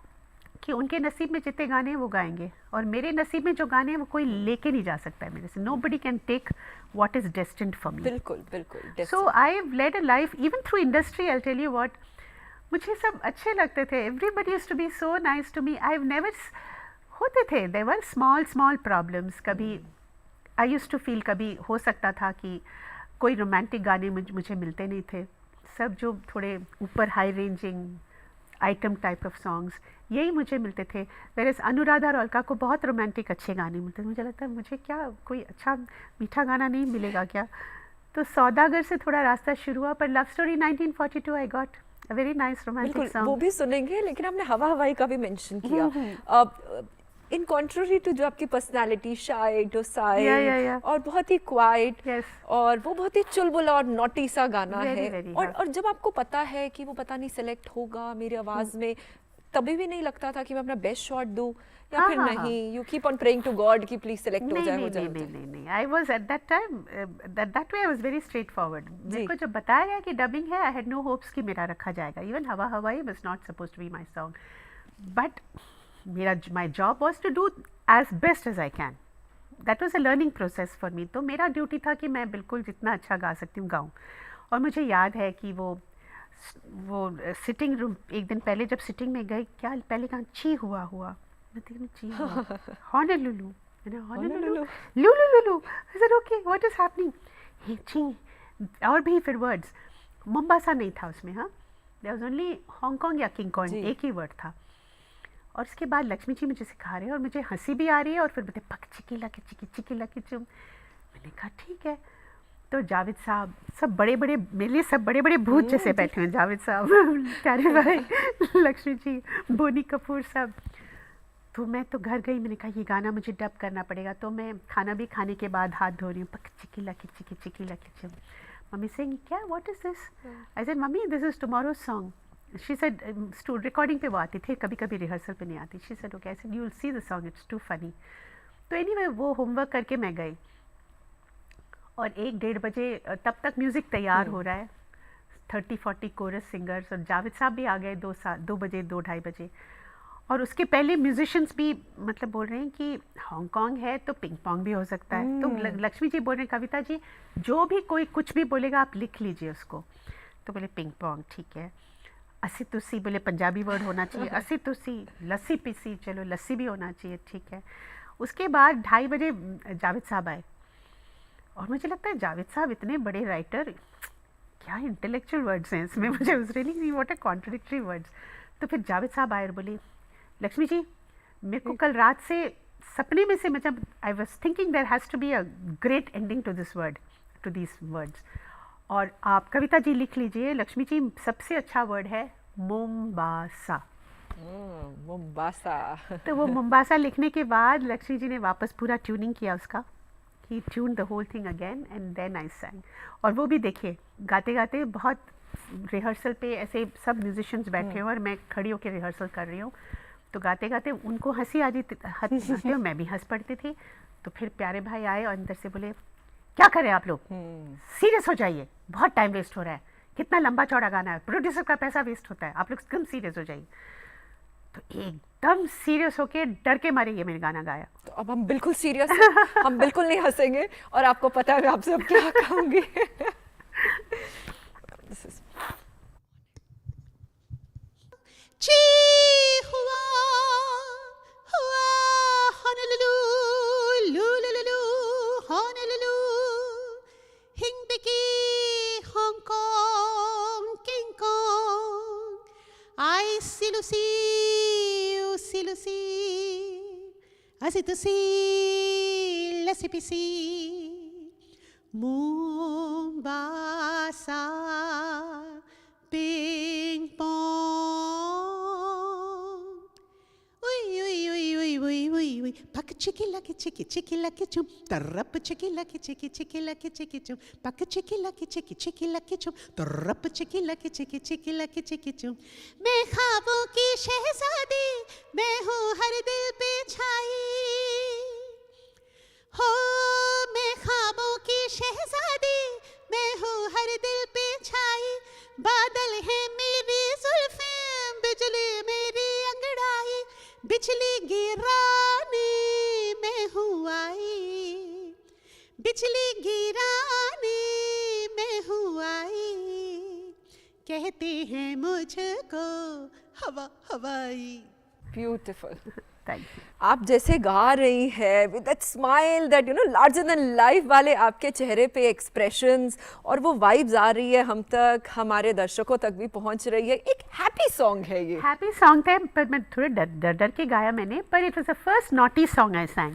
कि उनके नसीब में जितने गाने हैं वो गाएंगे और मेरे नसीब में जो गाने हैं वो कोई लेके नहीं जा सकता है मेरे से। Nobody can take what is destined for me. बिल्कुल बिल्कुल। So I have led a life even through industry. I tell you what, मुझे सब अच्छे लगते थे। Everybody used to be so nice to me. I have never, होते थे, there were small problems. कभी आई यूज्ड टू फील, कभी हो सकता था कि कोई रोमांटिक गाने मुझे मिलते नहीं थे। सब जो थोड़े ऊपर high ranging item type of songs, यही मुझे मिलते थे। वेरएज़ अनुराधा और अलका को बहुत रोमांटिक अच्छे गाने मिलते थे। मुझे लगता है मुझे क्या कोई अच्छा मीठा गाना नहीं मिलेगा क्या। तो सौदागर से थोड़ा रास्ता शुरू हुआ, पर love story 1942 I got a very nice romantic song. वो भी सुनेंगे, लेकिन आपने हवा हवाई का भी मेंशन किया। इन कॉन्ट्ररी टू जो आपकी पर्सनालिटी, शाय, डोसाइल और बहुत ही क्वाइट, और वो बहुत ही चुलबुला और नॉटी सा गाना है। और जब आपको पता है कि वो पता नहीं सेलेक्ट होगा मेरी आवाज़ में, तभी भी नहीं लगता था कि मैं अपना बेस्ट शॉट दूं या फिर नहीं? You keep on praying to God कि प्लीज सेलेक्ट हो जाए। नहीं, I was at that time, that way I was very straightforward. मेरे को जब बताया गया कि डबिंग है, आई हैड नो होप्स कि मेरा रखा जाएगा। Even Hawa Hawai was not supposed to be my song, but my job was to do as best as I can. That was a learning process for me. तो मेरा duty था कि मैं बिल्कुल जितना अच्छा गा सकती हूँ गाऊँ। और मुझे याद है कि वो सिटिंग रूम, एक दिन पहले जब सिटिंग में गई, क्या पहले कहा ची हुआ मैं देखने ची हुआ हॉनोलुलु, मैंने हॉनोलुलु लुलुलुलु, I said okay what is happening, hey ची, और भी फिर वर्ड्स, मोम्बासा नहीं था उसमें, हाँ, देयर वाज ओनली हांगकांग या किंग कॉन्ग, एक ही वर्ड था। और उसके बाद लक्ष्मी जी मुझे सिखा रहे हैं और मुझे हंसी भी आ रही है और फिर बोलते पक चिकीला की चिकीला की चुम। मैंने कहा ठीक है। तो जावेद साहब, सब बड़े बड़े, मेरे लिए सब बड़े बड़े भूत जैसे बैठे हैं, जावेद साहब, प्यारे भाई, लक्ष्मी जी, बोनी कपूर साहब। तो मैं तो घर गई, मैंने कहा ये गाना मुझे डब करना पड़ेगा। तो मैं खाना भी खाने के बाद हाथ धो रही हूँ, पक चिकीला की चिकीला की चुम। मम्मी सेइंग क्या, what is this? I said mummy this is tomorrow's song. She said recording पे वो आती थी, कभी कभी रिहर्सल पे नहीं आती। She said okay. I said you will see the song, it's to funny. तो एनीवे वो होमवर्क करके मैं गई और 1-1:30 बजे तब तक म्यूज़िक तैयार हो रहा है, 30-40 कोरस सिंगर्स, और जावेद साहब भी आ गए 2 बजे, 2-2:30 बजे। और उसके पहले म्यूजिशियंस भी मतलब बोल रहे हैं कि हांगकांग है तो पिंग पोंग भी हो सकता है। तो लक्ष्मी जी बोल रहे हैं कविता जी जो भी कोई कुछ भी बोलेगा आप लिख लीजिए उसको। तो बोले पिंग पोंग ठीक है। अस्सी तुस्सी बोले पंजाबी वर्ड होना चाहिए, अस्सी तुस्सी, लस्सी पीसी, चलो लस्सी भी होना चाहिए, ठीक है। उसके बाद 2:30 बजे जावेद साहब आए और मुझे लगता है जावेद साहब इतने बड़े राइटर, क्या इंटेलेक्चुअल वर्ड्स हैं इसमें, मुझे उस really what a contradictory words. तो फिर जावेद साहब आए और बोले लक्ष्मी जी मेरे को कल रात से सपने में से मतलब I was thinking there has to be a great ending to this word, to this words, और आप कविता जी लिख लीजिए। लक्ष्मी जी सबसे अच्छा वर्ड है मोम्बासा। मोम्बासा। तो वो मोम्बासा लिखने के बाद लक्ष्मी जी ने वापस पूरा ट्यूनिंग किया उसका, ही tune the whole thing again and then I sang। और वो भी देखिए गाते गाते बहुत रिहर्सल पे ऐसे सब म्यूजिशियंस बैठे हुए और मैं खड़ी होकर रिहर्सल कर रही हूँ, तो गाते गाते उनको हंसी आ जाती और मैं भी हंस पड़ती थी। तो फिर प्यारे भाई आए और अंदर से बोले क्या करें आप लोग, सीरियस हो जाइए, बहुत टाइम वेस्ट हो रहा है, कितना लंबा चौड़ा गाना है, प्रोड्यूसर का पैसा वेस्ट होता है, आप लोग एकदम सीरियस हो जाइए। तो एकदम सीरियस होके डर के मारे ये मैंने गाना गाया। तो अब हम बिल्कुल सीरियस हैं, हम बिल्कुल नहीं हंसेंगे और आपको पता है मैं आपसे अब क्या कहूँगी। ची हुआ हुआ honolulu lululu honolulu hingpiki Hong Kong King Kong I silusi usilusi asitusi lasipisi Mombasa ping pong. Ui ui ui ui ui ui ui. Pak chiki lucky chum. Tarap chiki lucky chiki chum. Pak chiki lucky chiki chum. Tarap chiki lucky chum. मैं ख्वाबों की शहजादी, मैं हूँ हर दिल पे छाई। हो मैं ख्वाबों की शहजादी, मैं हूँ हर दिल पे छाई। बादल है मेरी जुल्फें, बिजली मेरी अंगड़ाई, बिजली गिराने मैं हूँ आई, बिजली गिराने मैं हूँ आई। कहते हैं मुझको हवा हवाई। ब्यूटीफुल। Thank you. आप जैसे गा रही हैं with that smile, that you know larger than life वाले आपके चेहरे पे एक्सप्रेशंस, और वो वाइब्स आ रही है हम तक, हमारे दर्शकों तक भी पहुंच रही है। एक हैप्पी सॉन्ग है ये। हैप्पी सॉन्ग था, पर मैं थोड़े डर के गाया मैंने, पर it was the first naughty song I sang।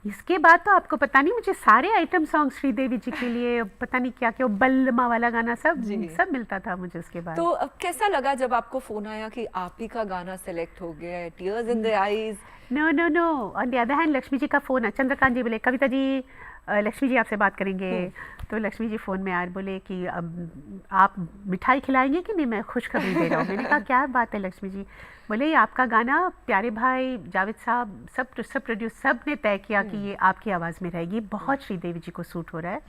इसके बाद तो आपको पता नहीं, मुझे सारे आइटम सॉन्ग श्रीदेवी जी के लिए पता नहीं क्या क्या, बल्लमा वाला गाना सब मिलता था मुझे उसके बाद। तो अब कैसा लगा जब आपको फोन आया कि आप ही का गाना सेलेक्ट हो गया है, tears in the eyes? No on the other hand Lakshmi ji का फ़ोन है, चंद्रकांत जी बोले कविता जी लक्ष्मी जी आपसे बात करेंगे। तो लक्ष्मी जी फ़ोन में आए, बोले कि अब आप मिठाई खिलाएंगे कि नहीं, मैं खुशखबरी दे रहा हूँ। मैंने कहा क्या बात है लक्ष्मी जी? बोले ये आपका गाना प्यारे भाई जावेद साहब सब प्रोड्यूस सब ने तय किया कि ये आपकी आवाज़ में रहेगी, बहुत श्रीदेवी जी को सूट हो रहा है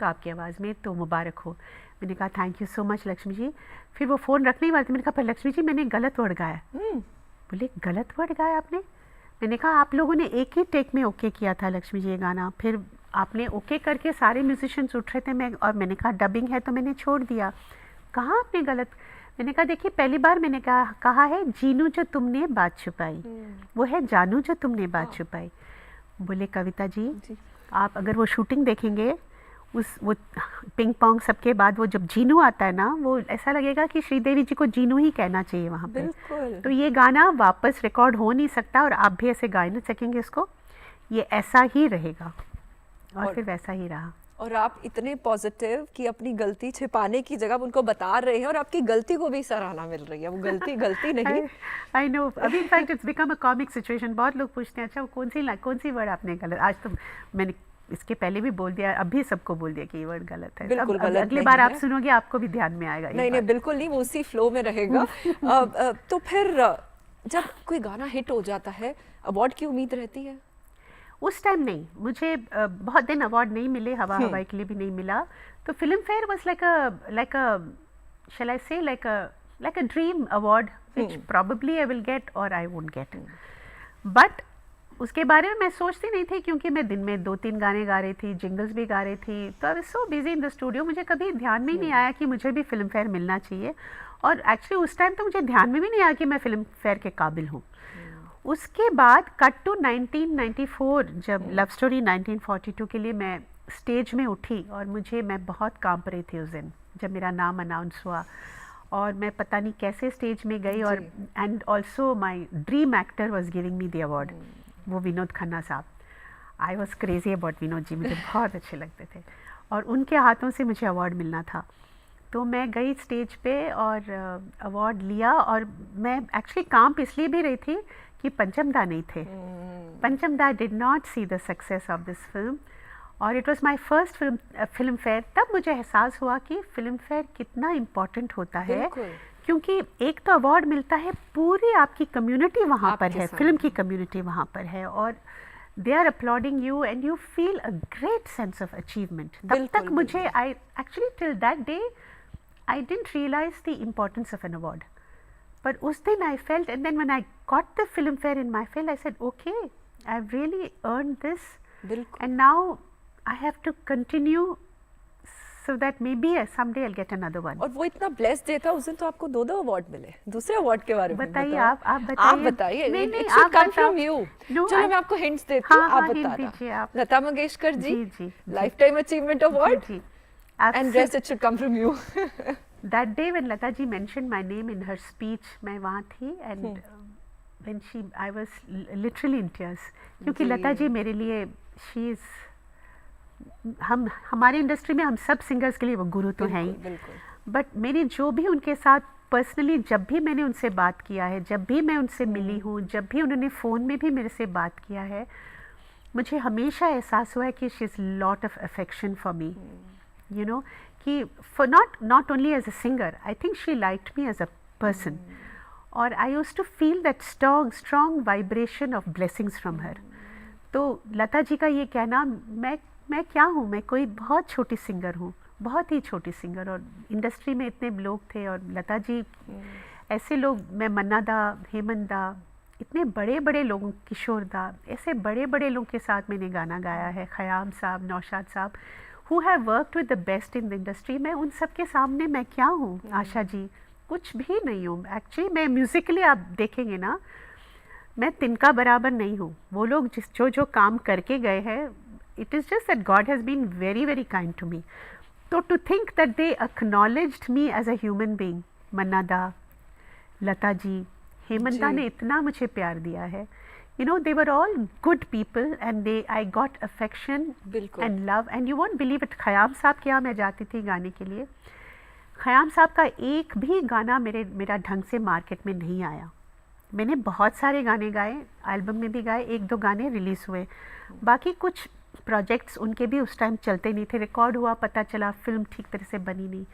तो आपकी आवाज़ में, तो मुबारक हो। मैंने कहा thank you so much Lakshmi ji. फिर वो फ़ोन रखने ही वाले थे, मैंने कहा पर लक्ष्मी जी मैंने गलत वर्ड गाया। बोले गलत वर्ड गाया आपने? मैंने कहा आप लोगों ने एक ही टेक में ओके किया था लक्ष्मी जी ये गाना, फिर आपने ओके करके सारे म्यूजिशियंस उठ रहे थे, मैंने कहा डबिंग है तो मैंने छोड़ दिया। कहाँ आपने गलत? मैंने कहा देखिए पहली बार मैंने कहा है जीनू जो तुमने बात छुपाई, वो है जानू जो तुमने बात छुपाई। बोले कविता जी आप अगर वो शूटिंग देखेंगे वो पिंग पोंग सबके बाद वो जब जीनू आता है ना, वो ऐसा लगेगा कि श्रीदेवी जी को जीनू ही कहना चाहिए वहाँ पे। तो ये गाना वापस रिकॉर्ड हो नहीं सकता और आप भी ऐसे गा नहीं सकेंगे इसको, ये ऐसा ही रहेगा। और फिर वैसा ही रहा। और आप इतने पॉजिटिव कि अपनी गलती छिपाने की जगह उनको बता रहे हैं और आपकी गलती को भी सराहना मिल रही है, वो गलती नहीं। आई नो, अभी in fact it's become a comic situation. बहुत लोग पूछते हैं अच्छा वो कौन सी वर्ड आपने गलत, आज तो मैंने इसके पहले भी बोल दिया, अभी सबको बोल दिया कि ये वर्ड गलत है। बिल्कुल गलत, अगली बार आप सुनोगे आपको भी ध्यान में आएगा। नहीं बिल्कुल नहीं, वो उसी फ्लो में रहेगा। तो फिर जब कोई गाना हिट हो जाता है अवार्ड की उम्मीद रहती है? उस टाइम नहीं, मुझे बहुत दिन अवार्ड नहीं मिले, हवाई के लिए भी नहीं मिला। तो Filmfare was like a shall I say like a dream award which probably I will get और आई वोंट गेट। बट उसके बारे में मैं सोचती नहीं थी, क्योंकि मैं दिन में 2-3 गाने गा रही थी, जिंगल्स भी गा रही थी, तो I was so busy in the studio, मुझे कभी ध्यान में ही नहीं आया कि मुझे भी फिल्म फेयर मिलना चाहिए। और एक्चुअली उस टाइम तो मुझे ध्यान में भी नहीं आया कि मैं फिल्म फेयर के काबिल हूँ। उसके बाद कट टू 1994, जब लव स्टोरी 1942 के लिए मैं स्टेज में उठी, और मैं बहुत कांप रही थी उस दिन जब मेरा नाम अनाउंस हुआ, और मैं पता नहीं कैसे स्टेज में गई, और and also my dream actor was giving me the award, वो विनोद खन्ना साहब। I was crazy about Vinod ji, मुझे बहुत अच्छे लगते थे, और उनके हाथों से मुझे अवार्ड मिलना था। तो मैं गई स्टेज पे और अवार्ड लिया, और मैं एक्चुअली काम इसलिए भी रही थी कि पंचम दा नहीं थे। Pancham da did not see the success of this film, और it was my first Filmfare. तब मुझे एहसास हुआ कि फिल्म फेयर कितना इम्पोर्टेंट होता है, बिल्कुल। क्योंकि एक तो अवार्ड मिलता है, पूरी आपकी कम्युनिटी वहाँ पर आपके है, सामने। फिल्म की कम्युनिटी वहाँ पर है, और they are applauding you and you feel a great sense of achievement. तब बिल्कुल, तक मुझे I actually till that day I didn't realize the importance of an award. But उस दिन I felt, and then when I got the Filmfare in my field, I said, okay, I've really earned this, बिल्कुल। and now I have to continue so that maybe someday I'll get another one. और वो इतना blessed day था, उस दिन तो आपको 2 award मिले। दूसरे अवार्ड के बारे में बताइए, बताओ। आप बताइए। आप बताइए। नहीं, It आप should come बताओ। from you। No, चलो I- मैं आपको हिंट्स देती हूँ, हाँ, आप hint बताना। दीजिए आप। लता मंगेशकर जी, जी। लाइफ टाइम अचीवमेंट अवार्ड, जी, एंड आपसे- rest it should come from you. That day when Lata ji mentioned my name in her speech, मैं वहाँ थी, and when I was literally in tears, क्योंकि जी। लता जी मेरे लिए she is, हमारे industry में हम सब सिंगर्स के लिए वो गुरु तो हैं ही, बिल्कुल। बट मेरी जो भी उनके साथ पर्सनली, जब भी मैंने उनसे बात किया है, जब भी मैं उनसे मिली हूँ, जब भी उन्होंने फ़ोन में भी मेरे से बात किया है, मुझे हमेशा एहसास हुआ है कि she is lot of affection for me, you know, कि for not only as a singer, I think she liked me as a person, और I used to feel that strong vibration of blessings from her. तो लता जी का ये कहना, मैं क्या हूँ, मैं कोई बहुत छोटी सिंगर हूँ, बहुत ही छोटी सिंगर, और इंडस्ट्री में इतने लोग थे, और लता जी ऐसे लोग, मैं मन्ना दा, हेमंत दा, इतने बड़े बड़े लोगों, किशोर दा, ऐसे बड़े बड़े लोगों के साथ मैंने गाना गाया है, ख़याम साहब, नौशाद साहब, who have worked with the best in the industry. मैं उन सब के सामने मैं क्या हूँ, आशा जी कुछ भी नहीं हूँ। एक्चुअली मैं म्यूज़िकली आप देखेंगे ना, मैं तिनका बराबर नहीं हूँ। वो लोग जो काम करके गए हैं, it is just that God has been very, very kind to me. So to think that they acknowledged me as a human being, मन्ना दा, लता जी, हेमंत दा ने इतना मुझे प्यार दिया है, you know, they were all good people, and I got affection बिल्कुल। and love, and you won't believe it, Khayyam साहब के यहाँ मैं जाती थी गाने के लिए, ख़याम साहब का एक भी गाना मेरा ढंग से मार्केट में नहीं आया। मैंने बहुत सारे गाने गाए, एल्बम में भी गाए, 1-2 गाने रिलीज़ हुए, बाकी कुछ प्रोजेक्ट्स उनके भी उस टाइम चलते नहीं थे, रिकॉर्ड हुआ, पता चला फिल्म ठीक तरह से बनी नहीं।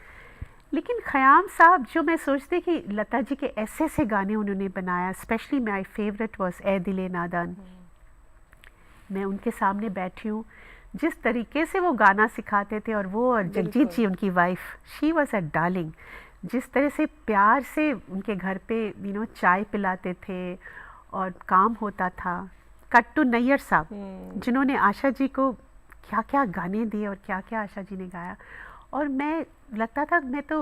लेकिन ख़याम साहब, जो मैं सोचती कि लता जी के ऐसे ऐसे गाने उन्होंने बनाया, specially my favourite was a दिले नादान। मैं उनके सामने बैठी हूँ, जिस तरीके से वो गाना सिखाते थे, और वो और जगजीत जी उनकी wife, she was a darling, जिस तरह से प्यार से उनके घर पे यू नो चाय पिलाते थे और काम होता था। कट्टू नैयर साहब, जिन्होंने आशा जी को क्या क्या गाने दिए और क्या क्या आशा जी ने गाया, और मैं लगता था मैं तो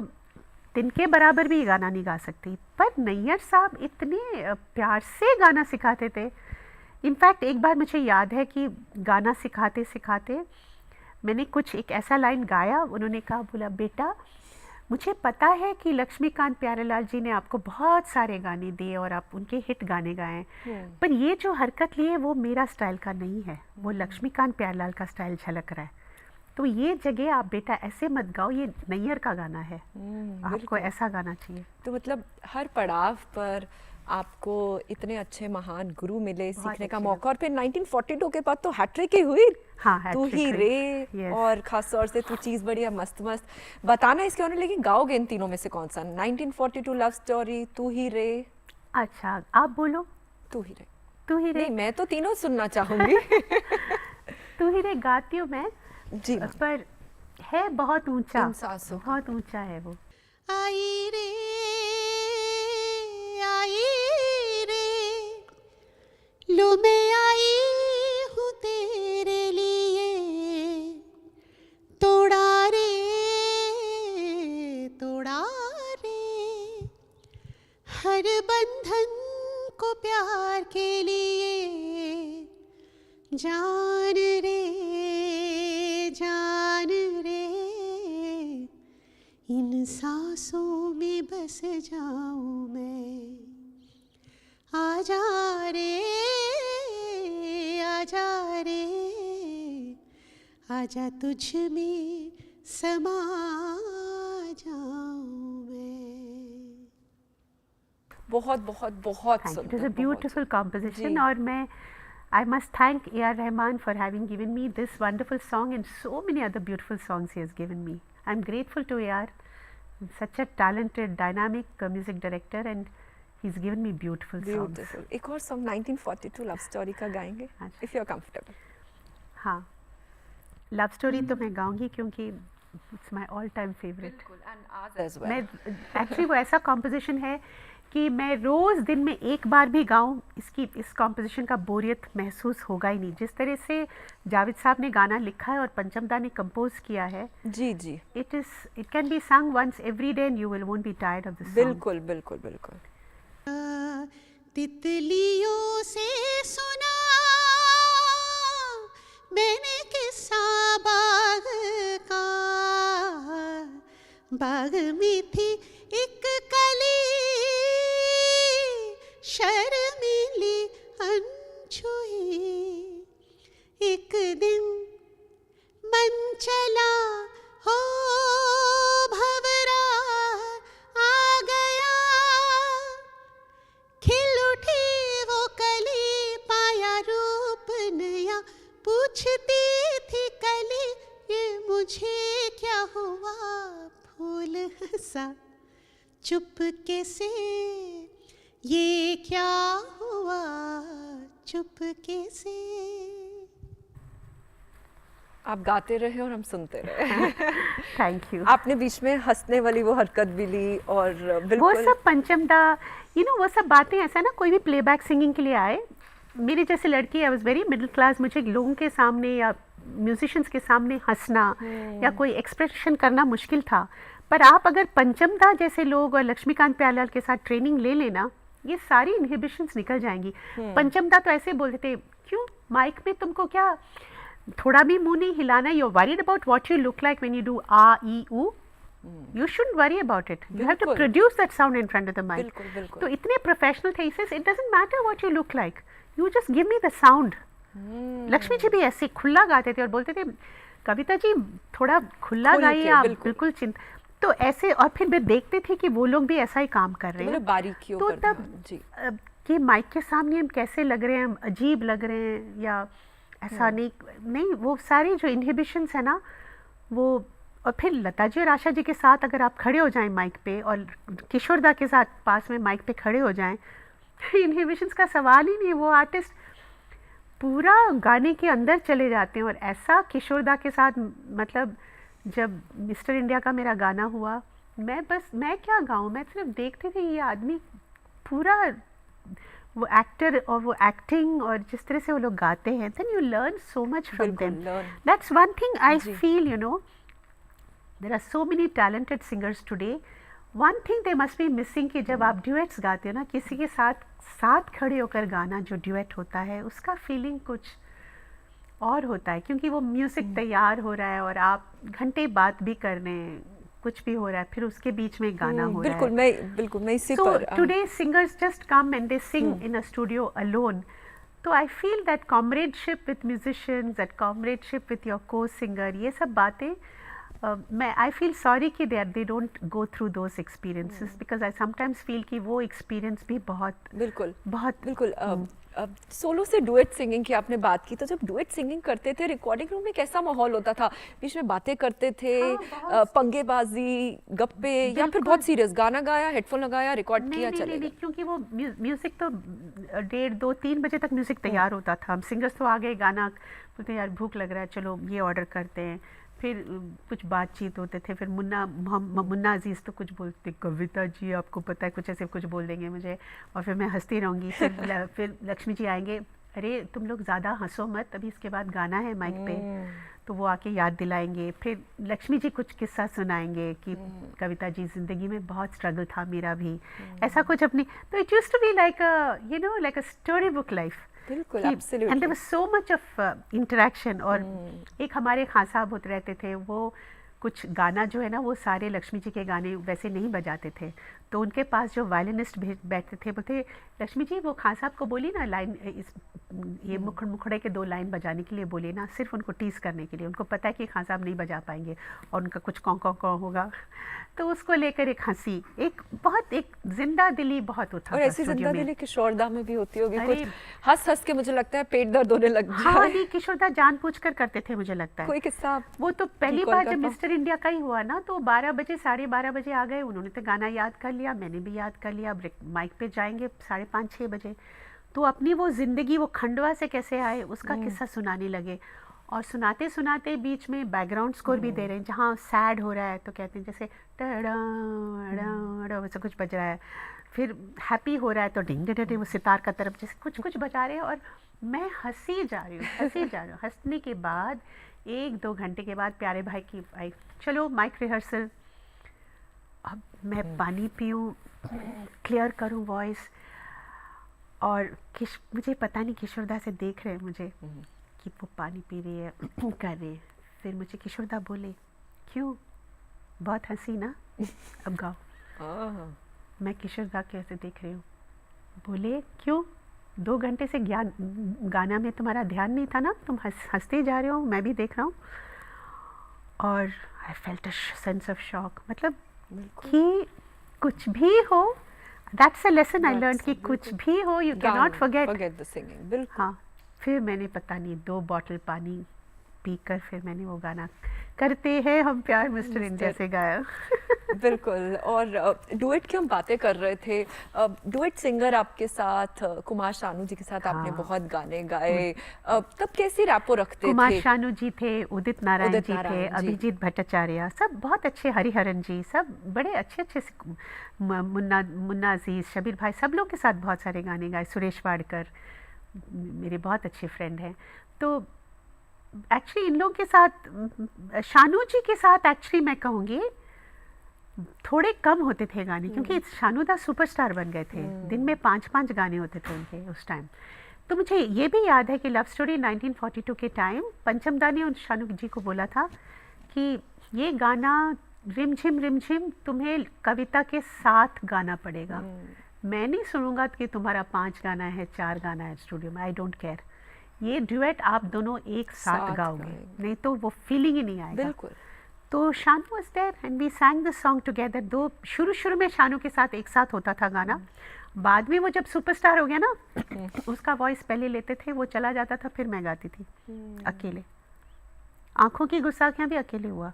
तिनके बराबर भी गाना नहीं गा सकती, पर नैयर साहब इतने प्यार से गाना सिखाते थे। इनफैक्ट एक बार मुझे याद है कि गाना सिखाते सिखाते मैंने कुछ एक ऐसा लाइन गाया, उन्होंने कहा, बोला बेटा मुझे पता है कि लक्ष्मीकांत प्यारेलाल जी ने आपको बहुत सारे गाने दिए और आप उनके हिट गाने गाए, पर ये जो हरकत लिए वो मेरा स्टाइल का नहीं है, वो लक्ष्मीकांत प्यारेलाल का स्टाइल झलक रहा है, तो ये जगह आप बेटा ऐसे मत गाओ, ये नैयर का गाना है, आपको ऐसा गाना चाहिए। तो मतलब हर पड़ाव पर आपको इतने अच्छे महान गुरु मिले, सीखने का मौका, और फिर 1942 के बाद तो हैट्रिक ही हुई। हाँ, तू ही रे, yes. और खास तौर से तू चीज़ बढ़िया मस्त मस्त। बताना इसके और, लेकिन गाओगे इन तीनों में से कौन सा? 1942 लव स्टोरी, तू ही रे। अच्छा आप बोलो। तू ही रे। तू ही रे। नहीं, मैं तो तीनों सुनना चाहूंगी। तू ही रे गाती हूँ मैं जी, पर है बहुत ऊंचा, इन सांसों का। बहुत ऊंचा है वो। आई रे लो मैं आई हूँ तेरे लिए, तोड़ा रे हर बंधन को प्यार के लिए, जान रे इन सांसों में बस जाऊं मैं, आजा रे आजा तुझ में समा जाऊं मैं। बहुत बहुत बहुत Thank you. It सुंदर, is a बहुत। beautiful composition जी। और मैं I must thank A.R. Rahman for having given me this wonderful song and so many other beautiful songs he has given me. I'm grateful to A.R. Such a talented, dynamic music director and he's given me beautiful songs. Beautiful. एक और song 1942 love story का गाएंगे अच्छा। If you are comfortable. हाँ, love story तो मैं गाऊंगी क्योंकि it's my all time favourite. बिल्कुल, एंड आज एज मैं वेल। एक्चुअली वो ऐसा कॉम्पोजिशन है कि मैं रोज़ दिन में एक बार भी गाऊं इस कॉम्पोजिशन का बोरियत महसूस होगा ही नहीं। जिस तरह से जावेद साहब ने गाना लिखा है और पंचम दा ने कंपोज किया है, जी जी, it can be sung once every day and you won't be tired of the song. बिल्कुल बिल्कुल बिल्कुल। तितलियों से सुना मैंने किस्सा बाग का, बाग में थी एक कली शर्मीली अनछुई, एक दिन मन चला हो भंवरा आ गया, खिल उठी वो कली पाया रूप नया, पूछती थी कली ये मुझे क्या हुआ, फूल हंसा चुपके से ये क्या हुआ चुपके से। आप गाते रहे और हम सुनते रहे। Thank you. आपने बीच में हंसने वाली वो हरकत भी ली और वो बिल्कुल सब पंचम दा वो सब बातें ऐसा ना, कोई भी प्लेबैक सिंगिंग के लिए आए, मेरी जैसे लड़की आई वाज वेरी मिडिल क्लास, मुझे लोगों के सामने या म्यूजिशियंस के सामने हंसना या कोई एक्सप्रेशन करना मुश्किल था। पर आप अगर पंचम दा जैसे लोग और लक्ष्मीकांत प्यारेलाल के साथ ट्रेनिंग ले लेना, ये सारी इनहिबिशंस निकल जाएंगी। पंचम दा तो ऐसे बोलते थे, क्यों माइक में तुमको क्या थोड़ा भी मुंह नहीं हिलाना, you are worried about what you look like when you do आ ई ऊ, you shouldn't worry about it, you have to बिल्कुल। produce that sound in front of the mic। बिल्कुल बिल्कुल। तो इतने प्रोफेशनल थे, he says it doesn't matter what you look like, you just give me the sound। Lakshmi ji भी ऐसे खुला गाते थे और बोलते थे कविता जी थोड़ा खुला खुल गाइए के, आप, बिल्कुल। बिल्कुल तो ऐसे। और फिर मैं देखते थे कि वो लोग भी ऐसा ही काम कर रहे मतलब हैं, बारीकियों तो पर तब ध्यान, जी। कि माइक के सामने हम कैसे लग रहे हैं, हम अजीब लग रहे हैं या ऐसा नहीं, वो सारी जो इनहिबिशंस है ना वो। और फिर लता जी और आशा जी के साथ अगर आप खड़े हो जाएं माइक पे और किशोरदा के साथ पास में माइक पे खड़े हो जाएं, इनहिबिशंस का सवाल ही नहीं। वो आर्टिस्ट पूरा गाने के अंदर चले जाते हैं। और ऐसा किशोरदा के साथ, मतलब जब मिस्टर इंडिया का मेरा गाना हुआ, मैं क्या गाऊं, मैं सिर्फ देखती थी ये आदमी पूरा वो एक्टर और वो एक्टिंग और जिस तरह से वो लोग गाते हैं, then you learn so much from बिल्कुल, them. learn। That's one thing I जी। Feel, there are so many talented singers today, one thing they must be missing कि जब आप ड्यूएट्स गाते हो ना, किसी के साथ खड़े होकर गाना, जो ड्यूएट होता है उसका फीलिंग कुछ और होता है, क्योंकि वो म्यूजिक तैयार हो रहा है और आप घंटे बात भी कर रहे हैं, कुछ भी हो रहा है, फिर उसके बीच में गाना हो रहा है। बिल्कुल मैं इसी So पर today singers just come and they sing in a studio alone. So I feel that comradeship with musicians, that comradeship with your co-singer, ये सब बातें मैं I feel sorry कि they don't go through those experiences because I sometimes feel कि वो experience भी बिल्कुल बहुत बिल्कुल। अब सोलो से डुएट सिंगिंग की आपने बात की, तो जब डुएट सिंगिंग करते थे रिकॉर्डिंग रूम में कैसा माहौल होता था? बीच में बातें करते थे, पंगेबाजी, गप्पे, या फिर बहुत सीरियस गाना गाया, हेडफोन लगाया, रिकॉर्ड किया, चले गए? क्योंकि वो म्यूजिक तो 1:30, 2, 3 बजे तक म्यूजिक तैयार होता था। हम सिंगर्स तो आ गए, गाना बोलते यार भूख लग रहा है, चलो ये ऑर्डर करते हैं, फिर कुछ बातचीत होते थे, फिर मुन्ना अजीज़ तो कुछ बोलते, कविता जी आपको पता है, कुछ ऐसे कुछ बोल देंगे मुझे और फिर मैं हंसती रहूँगी। फिर लक्ष्मी जी आएंगे, अरे तुम लोग ज़्यादा हंसो मत, अभी इसके बाद गाना है माइक पे, तो वो आके याद दिलाएंगे। फिर लक्ष्मी जी कुछ किस्सा सुनाएंगे कि कविता जी ज़िंदगी में बहुत स्ट्रगल था मेरा भी, ऐसा कुछ अपनी। तो it used to be like like a story book life. बिल्कुल, and absolutely. There was so much of interaction. और एक हमारे खान साहब होते रहते थे, वो कुछ गाना जो है ना वो सारे लक्ष्मी जी के गाने वैसे नहीं बजाते थे, तो उनके पास जो वायलिनिस्ट बैठते थे बोलते, लक्ष्मी जी वो खान साहब को बोली ना लाइन, ये मुखड़े के 2 लाइन बजाने के लिए बोले ना, सिर्फ उनको टीज करने के लिए। उनको पता है कि खान साहब नहीं बजा पाएंगे और उनका कुछ कौं होगा, तो उसको लेकर एक हंसी, एक बहुत एक जिंदा दिली बहुत होता और था ऐसी स्टूडियो जिंदा में। दिली किशोरदा में भी होती होगी, अरे, कुछ हंस हंस के मुझे लगता है पेट दर्द होने लग हाँ जाए। नहीं, किशोरदा जानबूझकर करते थे मुझे लगता है। कोई किस्सा आप वो तो पहली recall बार कर जब पाओ? मिस्टर इंडिया का ही हुआ ना, तो 12 बजे 12:30 बजे आ गए। उन्होंने तो गाना याद कर लिया, मैंने भी याद कर लिया। माइक पे जाएंगे 5:30-6 बजे, तो अपनी वो जिंदगी, वो खंडवा से कैसे आए उसका किस्सा सुनाने लगे। और सुनाते सुनाते बीच में बैकग्राउंड स्कोर भी दे रहे हैं, जहाँ सैड हो रहा है तो कहते हैं जैसे वैसा कुछ बज रहा है, फिर हैप्पी हो रहा है तो डिंग डिंग वो सितार का तरफ जैसे कुछ कुछ बजा रहे हैं। और मैं हंसी जा रही हूँ। हंसने के बाद 1-2 घंटे के बाद प्यारे भाई की आई, चलो माइक रिहर्सल। अब मैं पानी पीऊँ, क्लियर करूँ वॉइस, और मुझे पता नहीं किशोरदा से देख रहे हैं मुझे कि वो पानी पी रही है कर रही है। फिर मुझे किशोरदा बोले, क्यों, बहुत हंसी ना, अब गाओ। मैं किशोरदा कैसे देख रही हूँ, बोले क्यों, 2 घंटे से गाना में तुम्हारा ध्यान नहीं था ना, तुम हंसते जा रहे हो, मैं भी देख रहा हूँ। और I felt a sense of shock, मतलब कि कुछ भी हो, that's a lesson I learn कि कुछ भी हो you can not forget the singing. बिल्कुल। हाँ, फिर मैंने पता नहीं 2 बॉटल पानी पीकर फिर मैंने वो गाना करते हैं हम प्यार मिस्टर इंडिया से गाया। बिल्कुल। और डुएट की हम बातें कर रहे थे, डुएट सिंगर आपके साथ कुमार शानू जी के साथ आपने हाँ। बहुत गाने गाए, तब कैसी रैपो रखते कुमार थे? शानू जी थे, उदित नारायण जी थे, नारायण जी। अभिजीत भट्टाचार्य, सब बहुत अच्छे, हरिहरन जी, सब बड़े अच्छे अच्छे मुन्ना अजीज, शबीर भाई, सब लोग के साथ बहुत सारे गाने गाए। सुरेश वाडकर मेरे बहुत अच्छे फ्रेंड हैं। तो एक्चुअली इन लोगों के साथ, शानू जी के साथ एक्चुअली मैं कहूँगी थोड़े कम होते थे गाने, क्योंकि शानू दा सुपरस्टार बन गए थे। दिन में 5-5 गाने होते थे उनके उस टाइम। तो मुझे ये भी याद है कि लव स्टोरी 1942 के टाइम पंचम दा ने उन शानू जी को बोला था कि ये गाना रिमझिम तुम्हें कविता के साथ गाना पड़ेगा। मैं नहीं सुनूंगा कि तुम्हारा 5 गाना है, 4 गाना है स्टूडियो में, आई डोंट केयर, ये ड्यूएट आप दोनों एक साथ गाओगे, नहीं तो वो फीलिंग ही नहीं आएगा। बिल्कुल। तो Shanu was there and we sang the song together. दो शुरू में शानू के साथ एक साथ होता था गाना, बाद में वो जब सुपरस्टार हो गया ना, उसका वॉइस पहले लेते थे, वो चला जाता था, फिर मैं गाती थी अकेले। आंखों की गुस्ताखियां भी अकेले हुआ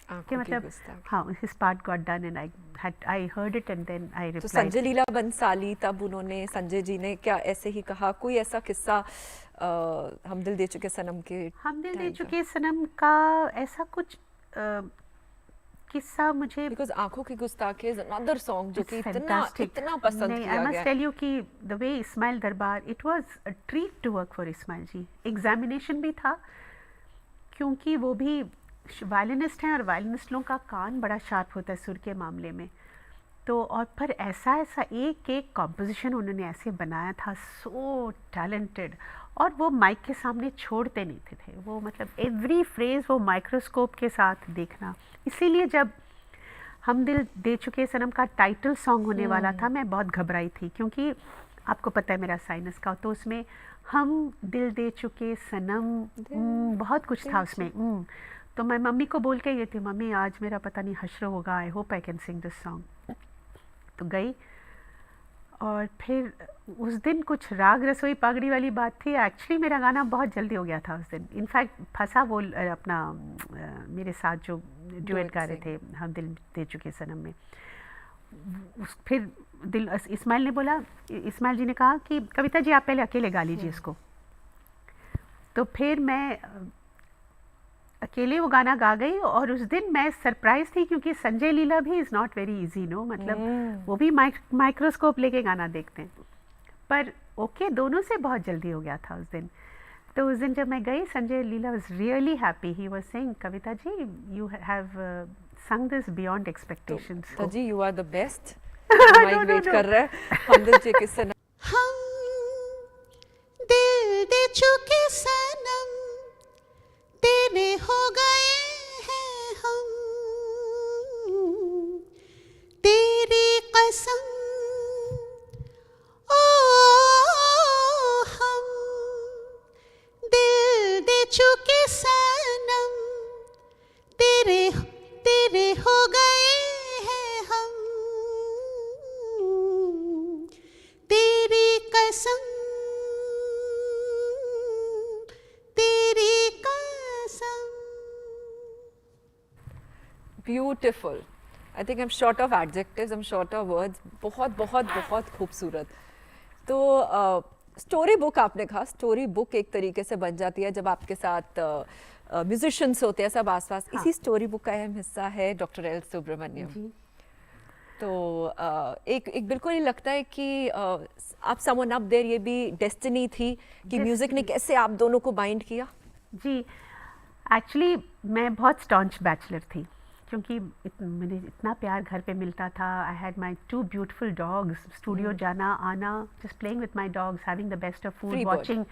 कि मतलब हाँ, his part got done and I heard it and then I replied. तो संजय लीला बंसाली, तब उन्होंने, संजय जी ने क्या ऐसे ही कहा? कोई ऐसा किस्सा हम दिल दे चुके सनम के? हम दिल दे चुके सनम का ऐसा कुछ किस्सा मुझे, बिकॉज आंखों की गुस्ताखी इज अनदर सॉन्ग जो कि इतना पसंद नहीं, किया आई गया। मस्ट टेल यू कि the way Ismail Darbar, it was a treat to work for Ismail ji. Examination भी था, क्योंकि वो भी वायलिनिस्ट हैं और वायलिनिस्ट लोगों का कान बड़ा शार्प होता है सुर के मामले में। तो और पर ऐसा एक कॉम्पोजिशन उन्होंने ऐसे बनाया था, सो टैलेंटेड, और वो माइक के सामने छोड़ते नहीं थे वो, मतलब एवरी फ्रेज वो माइक्रोस्कोप के साथ देखना। इसीलिए जब हम दिल दे चुके सनम का टाइटल सॉन्ग होने वाला था, मैं बहुत घबराई थी, क्योंकि आपको पता है मेरा साइनस का, तो उसमें हम दिल दे चुके सनम बहुत कुछ था उसमें। तो मैं मम्मी को बोल के गई थी, मम्मी आज मेरा पता नहीं हश्र होगा, I hope I can sing this song. तो गई, और फिर उस दिन कुछ राग रसोई पागड़ी वाली बात थी। एक्चुअली मेरा गाना बहुत जल्दी हो गया था उस दिन, इनफैक्ट फंसा वो अपना मेरे साथ जो ड्यूएट गा रहे थे हम दिल दे चुके सनम में। फिर इस्माइल ने बोला, इस्माइल जी ने कहा कि कविता जी आप पहले अकेले गा लीजिए इसको। तो फिर मैं अकेले वो गाना गा गई, और उस दिन मैं सरप्राइज थी, क्योंकि संजय लीला भी is not very easy, no, मतलब वो भी माइक्रोस्कोप लेके गाना देखते हैं, पर ओके दोनों से बहुत जल्दी हो गया था उस दिन। तो उस दिन जब मैं गई, Sanjay Leela was really happy, he was saying Kavita ji you have sung this beyond expectations. तो जी you are the best. Mic वेट कर रहा है। हम दिल दे चुके सनम, हम दिल दे चुके सनम तेरे हो गए हैं हम, तेरी तेरे हो गए हैं हम, तेरी कसम, तेरी कसम। Beautiful. I think I am short of adjectives, I am short of words. बहुत बहुत बहुत खूबसूरत। तो स्टोरी बुक आपने कहा, स्टोरी बुक एक तरीके से बन जाती है जब आपके साथ म्यूजिशियंस होते हैं सब आसपास। इसी स्टोरी बुक का अहम हिस्सा है डॉक्टर एल सुब्रमण्यम। तो एक बिल्कुल ही लगता है कि आप समवन अप देयर, ये भी डेस्टिनी थी कि म्यूजिक ने कैसे आप दोनों को बाइंड किया। जी, एक्चुअली मैं बहुत स्टॉन्च बैचलर थी, क्योंकि मुझे इतना प्यार घर पे मिलता था। I had my 2 beautiful dogs, studio जाना आना, just playing with my dogs, having the best of food, Free bird. Watching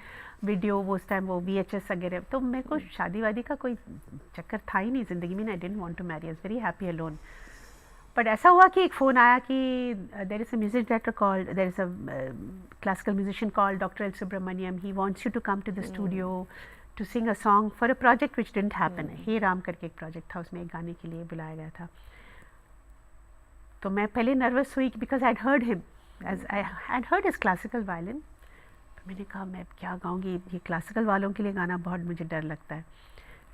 video, वो उस टाइम वो VHS वगैरह। तो मेरे को शादी वादी का कोई चक्कर था ही नहीं ज़िंदगी में। I didn't want to marry, I was very happy alone. But ऐसा हुआ कि एक फ़ोन आया कि there is a music director called, there is a classical musician called doctor L Subramaniam, he wants you to come to the studio to sing a song for a project which didn't happen. Hey Ram करके एक project था, उसमें एक गाने के लिए बुलाया गया था। तो मैं पहले नर्वस हुई because I had heard him, as I had heard his classical violin. तो मैंने कहा मैं क्या गाऊंगी, ये क्लासिकल वालों के लिए गाना बहुत मुझे डर लगता है।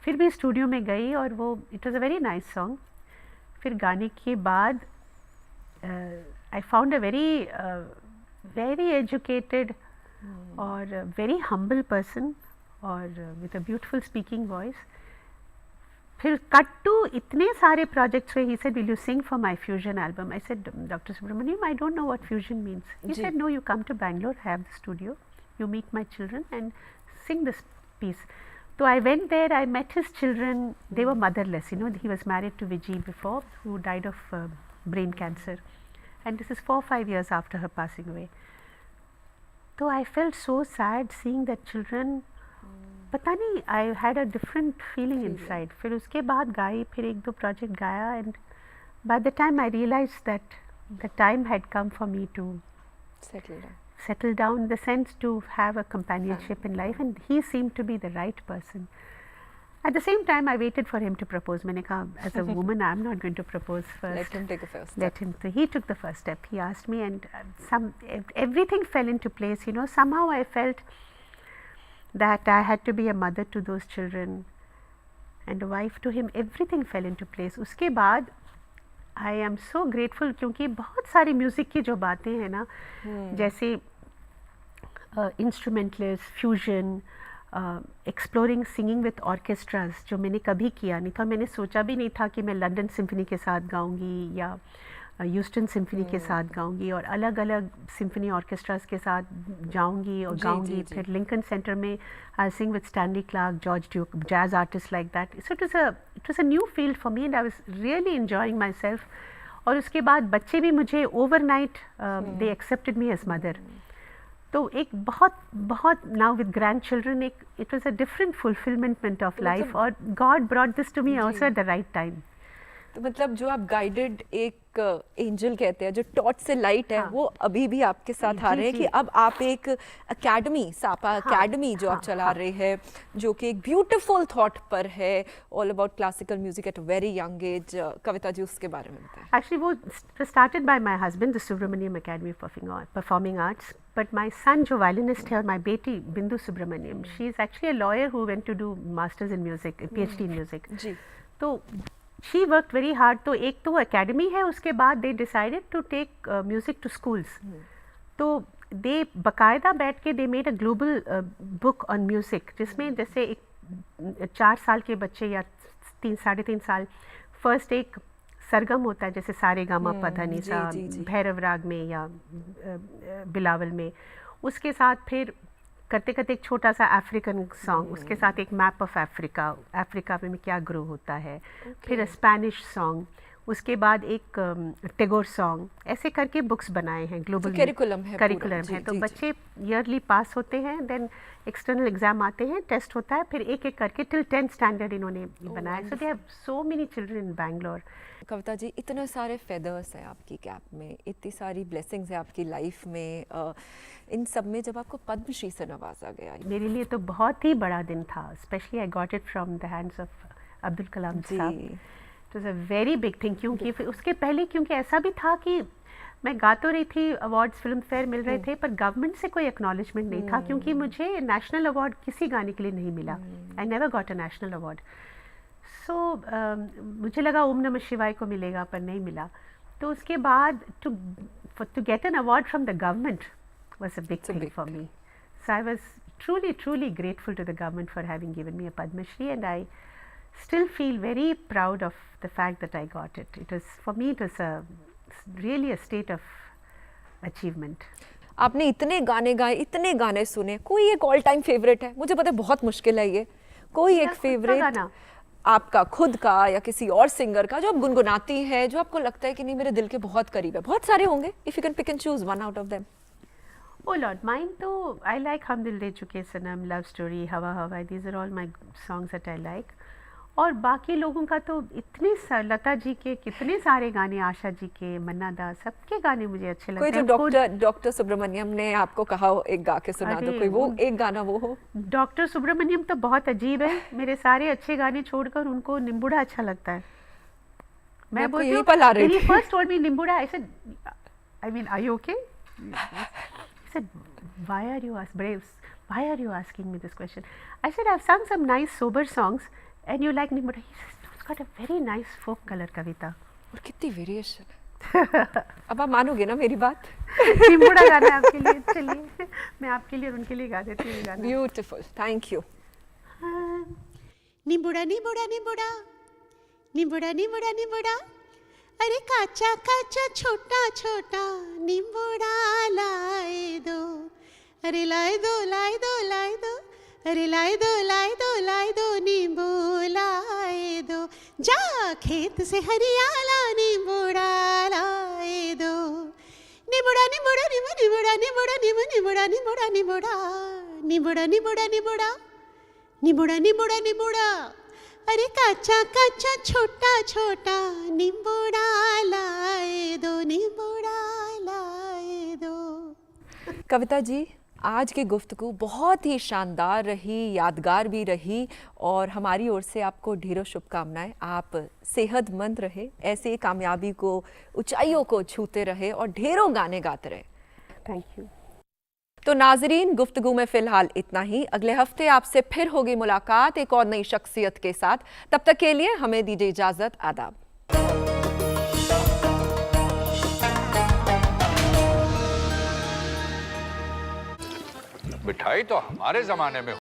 फिर भी स्टूडियो में गई और वो it was a very nice song. फिर गाने के बाद I found a very educated और वेरी हम्बल पर्सन और with a beautiful speaking voice. फिर कट टू इतने सारे प्रोजेक्ट्स हुए। He said will you sing for my fusion album. I said doctor Subramaniam, I don't know what fusion means. He said no, you come to Bangalore, have the studio, you meet my children and sing this piece. So I went there, I met his children. They were motherless, you know. He was married to Viji before, who died of brain cancer, and this is 4-5 years after her passing away. So I felt so sad seeing that children. पता नहीं, I had a different feeling inside. फिर उसके बाद गाई, फिर 1-2 project गाया, and by the time I realized that the time had come for me to settle down, in the sense to have a companionship in life, and he seemed to be the right person. At the same time, I waited for him to propose. मैंने कहा, as a woman, I'm not going to propose first. Let him take the first step. Let him. So he took the first step. He asked me, and everything fell into place. You know, somehow I felt that I had to be a mother to those children and a wife to him. Everything fell into place. उसके बाद I am so grateful, क्योंकि बहुत सारी music की जो बातें हैं ना, जैसे instrumentalist, fusion, exploring singing with orchestras, जो मैंने कभी किया नहीं था। मैंने सोचा भी नहीं था कि मैं लंदन सिम्फनी के साथ गाऊंगी या ह्यूस्टन सिम्फनी के साथ गाऊंगी और अलग अलग सिम्फनी ऑर्केस्ट्रास के साथ जाऊंगी और गाऊंगी। फिर लिंकन सेंटर में I sing with Stanley Clarke, George Duke, jazz artist like that. So it was a new field for me and I was really enjoying myself. और उसके बाद बच्चे भी मुझे overnight they accepted me as mother. तो एक बहुत now with grandchildren, एक it was a different fulfilment of life, और God brought this to me also at the right time. तो मतलब जो आप गाइडेड एक एंजल कहते हैं, जो टॉर्च से लाइट है, वो अभी भी आपके साथ आ रहे हैं कि अब आप एक एकेडमी, सापा एकेडमी जो आप चला रहे हैं, जो कि एक ब्यूटीफुल थॉट पर है, all about classical music at a very young age. Kavita ji, उसके बारे में बताएं। एक्चुअली वो started by my husband, the Subramaniam Academy of Performing Arts, but my son जो वायलिनिस्ट है, और माय बेटी Bindu Subramaniam, she is actually a lawyer who went to do masters in music, PhD in music. जी। तो शी वर्क वेरी हार्ड। तो एक तो academy है, उसके बाद they decided to take music to schools. तो दे बाकायदा बैठ के they made a global book on music, जिसमें जैसे एक 4 साल के बच्चे या 3-3.5 साल, फर्स्ट एक सरगम होता है, जैसे सारे गामा पधा निसा भैरव राग में या बिलावल में, उसके साथ फिर करते करते एक छोटा सा अफ्रीकन सॉन्ग, उसके साथ एक मैप ऑफ अफ्रीका में क्या ग्रो होता है, फिर स्पेनिश सॉन्ग, उसके बाद एक टेगोर सॉन्ग, ऐसे करके बुक्स बनाए हैं। ग्लोबल करिकुलम है। तो बच्चे ईयरली पास होते हैं, देन एक्सटर्नल एग्जाम आते हैं, टेस्ट होता है, फिर एक एक करके टिल 10th स्टैंडर्ड इन्होंने बनाया। So they have so many children in Bangalore. Kavita ji, इतने सारे फेदर्स हैं आपकी कैप में, इतनी सारी ब्लेसिंग्स हैं आपकी लाइफ में, इन सब में जब आपको पद्मश्री से नवाजा गया, मेरे लिए तो बहुत ही बड़ा दिन था। Specially I got it from the hands of Abdul Kalam ji. साहब। It was a very big thing, क्योंकि फिर उसके पहले क्योंकि ऐसा भी था कि मैं गा तो रही थी, अवार्ड्स फिल्म फेयर मिल रहे थे, पर गवर्नमेंट से कोई एक्नॉलेजमेंट नहीं था, क्योंकि मुझे नेशनल अवार्ड किसी गाने के लिए नहीं मिला। I never got a national award. So मुझे लगा ओम नमः शिवाय को मिलेगा, पर नहीं मिला। तो उसके बाद to get an award from the government was a big thing for me. So I was truly grateful to the government for having given me a Padma Shri, and I still feel very proud of the fact that I got it. It was, for me, it was really a state of achievement. आपने इतने गाने गाए, इतने गाने सुने, कोई एक all time favourite है? मुझे पता है बहुत मुश्किल है ये, कोई एक मेरा खुद का फेवरेट गाना? आपका खुद का या किसी और सिंगर का जो आप गुनगुनाती हैं, जो आपको लगता है कि नहीं मेरे दिल के बहुत करीब है? बहुत सारे होंगे, if you can pick and choose one out of them. Oh Lord, mine तो I like हम दिल दे चुके सनम, लव स्टोरी, हवा हवा, these are all my songs that I like. और बाकी लोगों का तो इतने लता जी के कितने सारे गाने, आशा जी के, मन्ना दा, सबके गाने मुझे अच्छे कोई लगते जो हैं। डॉक्टर सुब्रमण्यम ने आपको कहा हो एक गा के सुना दो, अरे कोई वो वो- एक गाना वो हो? डॉक्टर सुब्रमण्यम तो बहुत अजीब है, मेरे सारे अच्छे गाने छोड़कर उनको निम्बुड़ा अच्छा लगता है। मैं आपको बोलती यहीं हूँ, पर ला रही when he थी। first told me निम्बुड़ा, I said, I mean, are you okay? He said, why are you asking me this question? I said, I've sung some nice sober songs and you like निम्बुड़ा. He says, it's got a very nice folk color, कविता. और कितनी variation अब आप मानोगे ना मेरी बात? निम्बुड़ा गाना आपके लिए, चलिए मैं आपके लिए और उनके लिए गा देती हूँ ये गाना। Beautiful, thank you. निम्बुड़ा निम्बुड़ा निम्बुड़ा निम्बुड़ा निम्बुड़ा निम्बुड़ा, अरे काचा काचा छोटा छोटा निम्बुड़ा लाए दो, अरे लाए दो लाए दो लाए दो, अरे लाए दो लाए दो लाए दो, नींबू लाए दो, जा खेत से हरियाला निम्बुड़ा लाए दो, निम्बुड़ा निम्बुड़ा निम्बुड़ा निम्बुड़ा निम्बुड़ा निम्बुड़ा निम्बुड़ा निम्बुड़ा निम्बुड़ा निम्बुड़ा निम्बुड़ा निम्बुड़ा निम्बुड़ा, अरे काचा काचा छोटा छोटा निम्बुड़ा लाए दो, निम्बुड़ा लाए दो। कविता जी, आज की गुफ्तगू बहुत ही शानदार रही, यादगार भी रही, और हमारी ओर से आपको ढेरों शुभकामनाएं। आप सेहतमंद रहे, ऐसे कामयाबी को, ऊंचाइयों को छूते रहे और ढेरों गाने गाते रहे। Thank you. तो नाजरीन, गुफ्तगू में फिलहाल इतना ही। अगले हफ्ते आपसे फिर होगी मुलाकात एक और नई शख्सियत के साथ। तब तक के लिए हमें दीजिए इजाजत। आदाब। मिठाई तो हमारे जमाने में